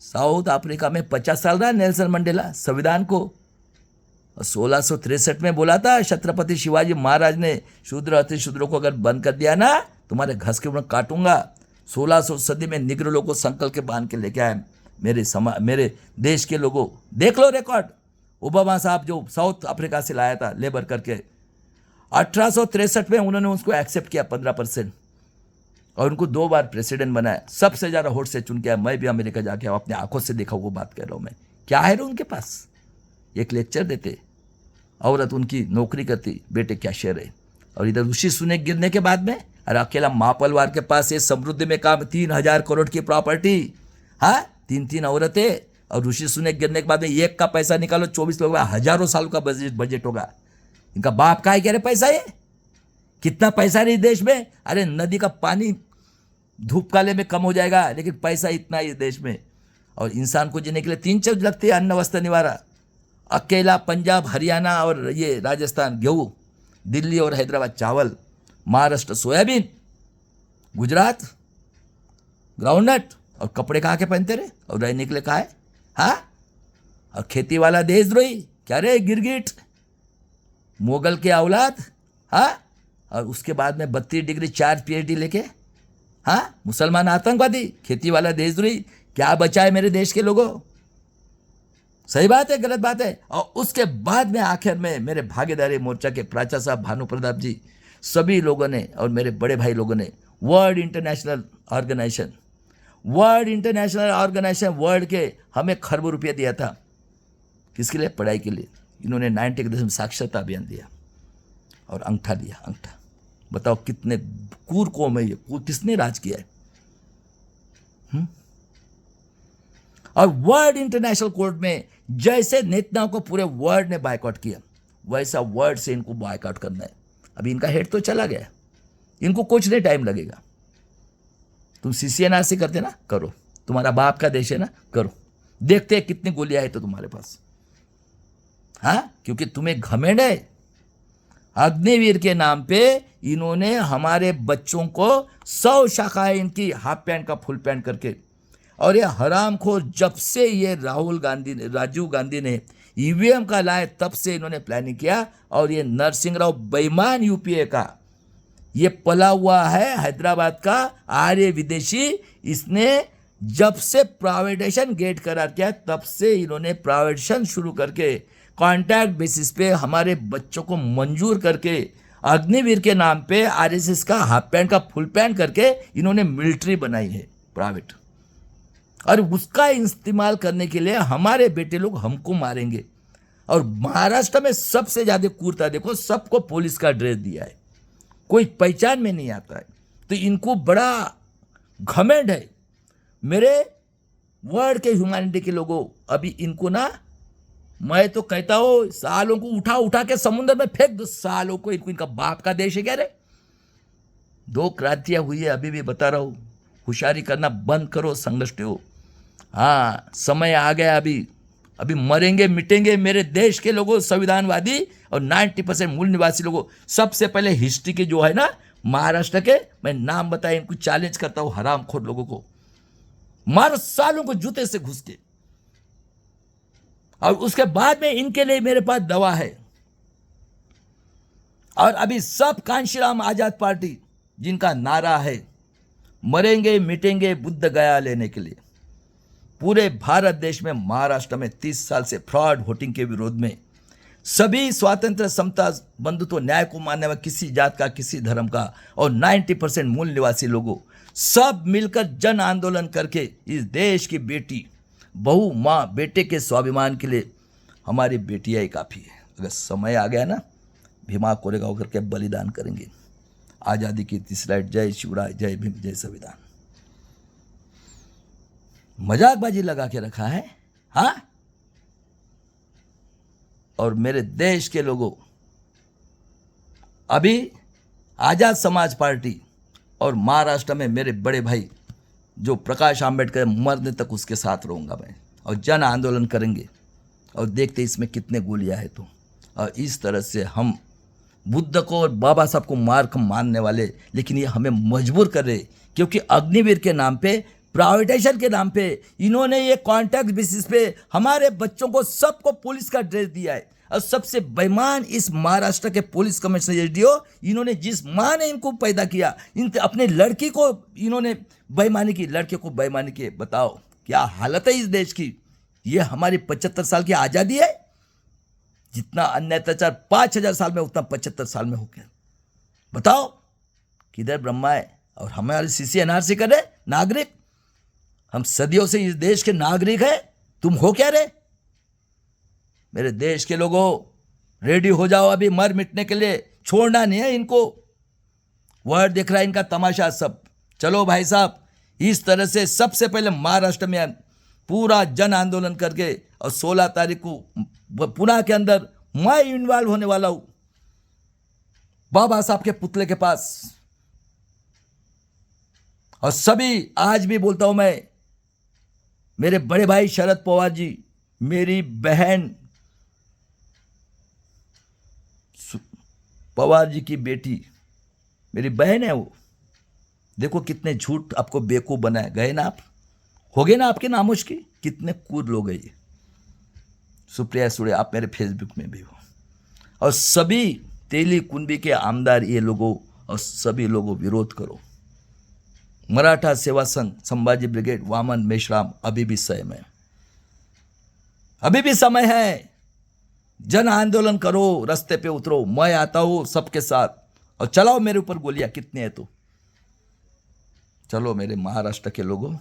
साउथ अफ्रीका में 50 साल रहा नेल्सन मंडेला संविधान को, और 1663 में बोला था छत्रपति शिवाजी महाराज ने, शूद्र अति शूद्रों को अगर बंद कर दिया ना, तुम्हारे घस के ऊपर काटूंगा। 1600 सदी में निग्रो लोगों को संकल्प के बांध के लेके आए मेरे देश के लोगों। देख लो रिकॉर्ड, ओबामा साहब जो साउथ अफ्रीका से लाया था लेबर करके, 1863 में उन्होंने उसको एक्सेप्ट किया 15%, और उनको 2 बार प्रेसिडेंट बनाया। सबसे ज़्यादा वोट से चुन के। मैं भी अमेरिका जाके अपने आंखों से देखा, वो बात कर रहा हूँ मैं। क्या है रे उनके पास? एक लेक्चर देते, औरत उनकी नौकरी करती, बेटे कैशियर है। और इधर ऋषि सुनक गिरने के बाद में, अरे अकेला महापलवार के पास ये समृद्धि में काम 3000 करोड़ की प्रॉपर्टी, हाँ, 3 औरतें, और ऋषि सुनक गिरने के बाद में एक का पैसा निकालो, 24 लोग, हजारों साल का बजट होगा। इनका बाप का है क्या रे पैसा? ये कितना पैसा नहीं देश में? अरे नदी का पानी धूप काले में कम हो जाएगा, लेकिन पैसा इतना है इस देश में। और इंसान को जीने के लिए 3 चीज लगती है, अन्न वस्त्र निवारा। अकेला पंजाब, हरियाणा और ये राजस्थान गेहूँ, दिल्ली और हैदराबाद चावल, महाराष्ट्र सोयाबीन, गुजरात ग्राउंडनट, और कपड़े कहाँ के पहनते रहे, और रहने के लिए कहाँ है? हाँ, और खेती वाला देशद्रोही, क्या रे गिरगिट, मुगल के औलाद, हाँ, और उसके बाद में 32 डिग्री 4 PhD लेके, हाँ, मुसलमान आतंकवादी, खेती वाला देशद्रोही, क्या बचा है मेरे देश के लोगों? सही बात है, गलत बात है? और उसके बाद में आखिर में मेरे भागीदारी मोर्चा के प्राचा साहब, भानु प्रताप जी, सभी लोगों ने और मेरे बड़े भाई लोगों ने वर्ल्ड इंटरनेशनल ऑर्गेनाइजेशन वर्ल्ड के हमें खरबों रुपया दिया था। किसके लिए? पढ़ाई के लिए। इन्होंने 90 के दशक में साक्षरता अभियान दिया और अंगूठा दिया, अंगूठा। बताओ कितने कूर कौम है ये, किसने राज किया है? और वर्ल्ड इंटरनेशनल कोर्ट में जैसे नेताओं को पूरे वर्ल्ड ने बायकॉट किया, वैसा वर्ल्ड से इनको बायकॉट करना है। अभी इनका हेड तो चला गया, इनको कुछ नहीं टाइम लगेगा। तुम CCNRC करते ना, करो, तुम्हारा बाप का देश है ना, करो, देखते हैं कितनी गोलियां है तो तुम्हारे पास, हाँ, क्योंकि तुम्हें घमंड है। अग्निवीर के नाम पे इन्होंने हमारे बच्चों को 100 शाखाएं इनकी हाफ पैंट का फुल पैंट करके, और ये हरामखोर जब से ये राजीव गांधी ने EVM का लाए तब से इन्होंने प्लानिंग किया। और ये नरसिंह राव बेईमान UPA का, ये पला हुआ है हैदराबाद का आर्य विदेशी, इसने जब से प्राइवेटाइजेशन गेट करार किया तब से इन्होंने प्राइवेटाइजेशन शुरू करके कॉन्ट्रैक्ट बेसिस पे हमारे बच्चों को मंजूर करके अग्निवीर के नाम पे RSS का हाफ पैंट का फुल पैंट करके इन्होंने मिलिट्री बनाई है प्राइवेट, और उसका इस्तेमाल करने के लिए हमारे बेटे लोग हमको मारेंगे। और महाराष्ट्र में सबसे ज्यादा क्रूरता देखो, सबको पुलिस का ड्रेस दिया है, कोई पहचान में नहीं आता है, तो इनको बड़ा घमंड है। मेरे वर्ल्ड के ह्यूमैनिटी के लोगों, अभी इनको ना, मैं तो कहता हूं सालों को उठा उठा के समुद्र में फेंक दो, सालों को। इनका बाप का देश है क्या रे? 2 क्रांतियां हुई है, अभी भी बता रहा हूं, होशियारी करना बंद करो संगठियों। हाँ, समय आ गया, अभी मरेंगे मिटेंगे मेरे देश के लोगों, संविधानवादी और 90% मूल निवासी लोगों। सबसे पहले हिस्ट्री के जो है ना महाराष्ट्र के, मैं नाम बताया, इनको चैलेंज करता हूं, हरामखोर लोगों को मारो सालों को जूते से घुस के। और उसके बाद में इनके लिए मेरे पास दवा है। और अभी सब कांशीराम आजाद पार्टी, जिनका नारा है मरेंगे मिटेंगे बुद्ध गया लेने के लिए, पूरे भारत देश में महाराष्ट्र में 30 साल से फ्रॉड वोटिंग के विरोध में सभी स्वातंत्र, समता, बंधुत्व, न्याय को मानने वाले, किसी जात का, किसी धर्म का, और 90% मूल निवासी लोगों, सब मिलकर जन आंदोलन करके इस देश की बेटी, बहू, माँ, बेटे के स्वाभिमान के लिए हमारी बेटियाँ ही काफ़ी है। अगर समय आ गया ना, भीमा कोरेगांव करके बलिदान करेंगे। आज़ादी की 30 लाइट, जय शिवराय, जय भीम, जय संविधान। मजाकबाजी लगा के रखा है, हाँ। और मेरे देश के लोगों, अभी आजाद समाज पार्टी और महाराष्ट्र में मेरे बड़े भाई जो प्रकाश आंबेडकर, मरने तक उसके साथ रहूंगा मैं, और जन आंदोलन करेंगे। और देखते इसमें कितने गोलियां है तो। और इस तरह से हम बुद्ध को और बाबा साहब को मानने वाले, लेकिन ये हमें मजबूर कर रहे, क्योंकि अग्निवीर के नाम पे, प्राइवेटाइजेशन के नाम पे इन्होंने ये कॉन्ट्रैक्ट बेसिस पे हमारे बच्चों को सबको पुलिस का ड्रेस दिया है। और सबसे बेईमान इस महाराष्ट्र के पुलिस कमिश्नर SDO, इन्होंने जिस माँ ने इनको पैदा किया, इन अपने लड़की को इन्होंने बेईमानी की, लड़के को बेईमानी की। बताओ क्या हालत है इस देश की। ये हमारी 75 साल की आज़ादी है। जितना अन्य अत्याचार 5000 साल में, उतना 75 साल में हो गया। बताओ किधर ब्रह्मा है। और हमारे CCNRC कर रहे नागरिक, हम सदियों से इस देश के नागरिक हैं, तुम हो क्या रे? मेरे देश के लोगों, रेडी हो जाओ, अभी मर मिटने के लिए, छोड़ना नहीं है इनको। वर्ड दिख रहा है इनका तमाशा सब। चलो भाई साहब, इस तरह से सबसे पहले महाराष्ट्र में पूरा जन आंदोलन करके, और 16 तारीख को पुणे के अंदर मैं इन्वॉल्व होने वाला हूं, बाबा साहब के पुतले के पास। और सभी, आज भी बोलता हूं मैं, मेरे बड़े भाई शरद पवार जी, मेरी बहन पवार जी की बेटी, मेरी बहन है वो। देखो कितने झूठ आपको बेवकूफ बनाए गए ना आप, हो गए ना आपके नामुश की। कितने क्रूर लोग हैं ये। सुप्रिया सुळे, आप मेरे फेसबुक में भी हो, और सभी तेली कुंबी के आमदार ये लोगों और सभी लोगों विरोध करो। मराठा सेवा संघ, संभाजी ब्रिगेड, वामन मेश्राम, अभी भी समय है, अभी भी समय है। जन आंदोलन करो, रास्ते पे उतरो, मैं आता हूं सबके साथ, और चलाओ मेरे ऊपर गोलियां, कितने हैं तो चलो। मेरे महाराष्ट्र के लोगों,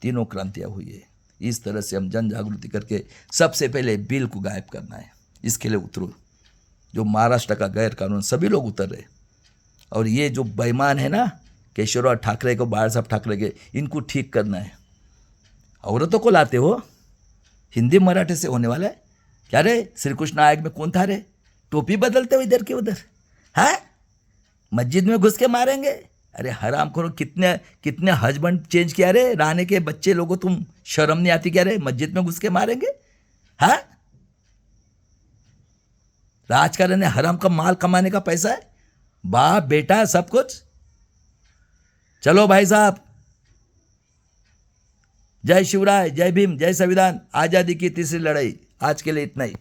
तीनों क्रांतियां हुई है। इस तरह से हम जन जागृति करके सबसे पहले बिल को गायब करना है, इसके लिए उतरो। जो महाराष्ट्र का गैर कानून, सभी लोग उतर रहे, और ये जो बेईमान है ना केशवराव ठाकरे को, बाळा साहब ठाकरे के, इनको ठीक करना है। औरतों को लाते हो, हिंदी मराठी से होने वाला है क्या रे? श्री कृष्ण आयोग में कौन था रे? टोपी बदलते हो इधर के उधर, है? मस्जिद में घुस के मारेंगे? अरे हराम करो, कितने कितने हस्बैंड चेंज किया रे, रहने के बच्चे लोगों, तुम शर्म नहीं आती क्या रे? मस्जिद में घुस के मारेंगे, है? राजकारण है, हराम का माल कमाने का पैसा है, बाप बेटा सब कुछ। चलो भाई साहब, जय शिवराय, जय भीम, जय संविधान, आजादी की तीसरी लड़ाई। आज के लिए इतना ही।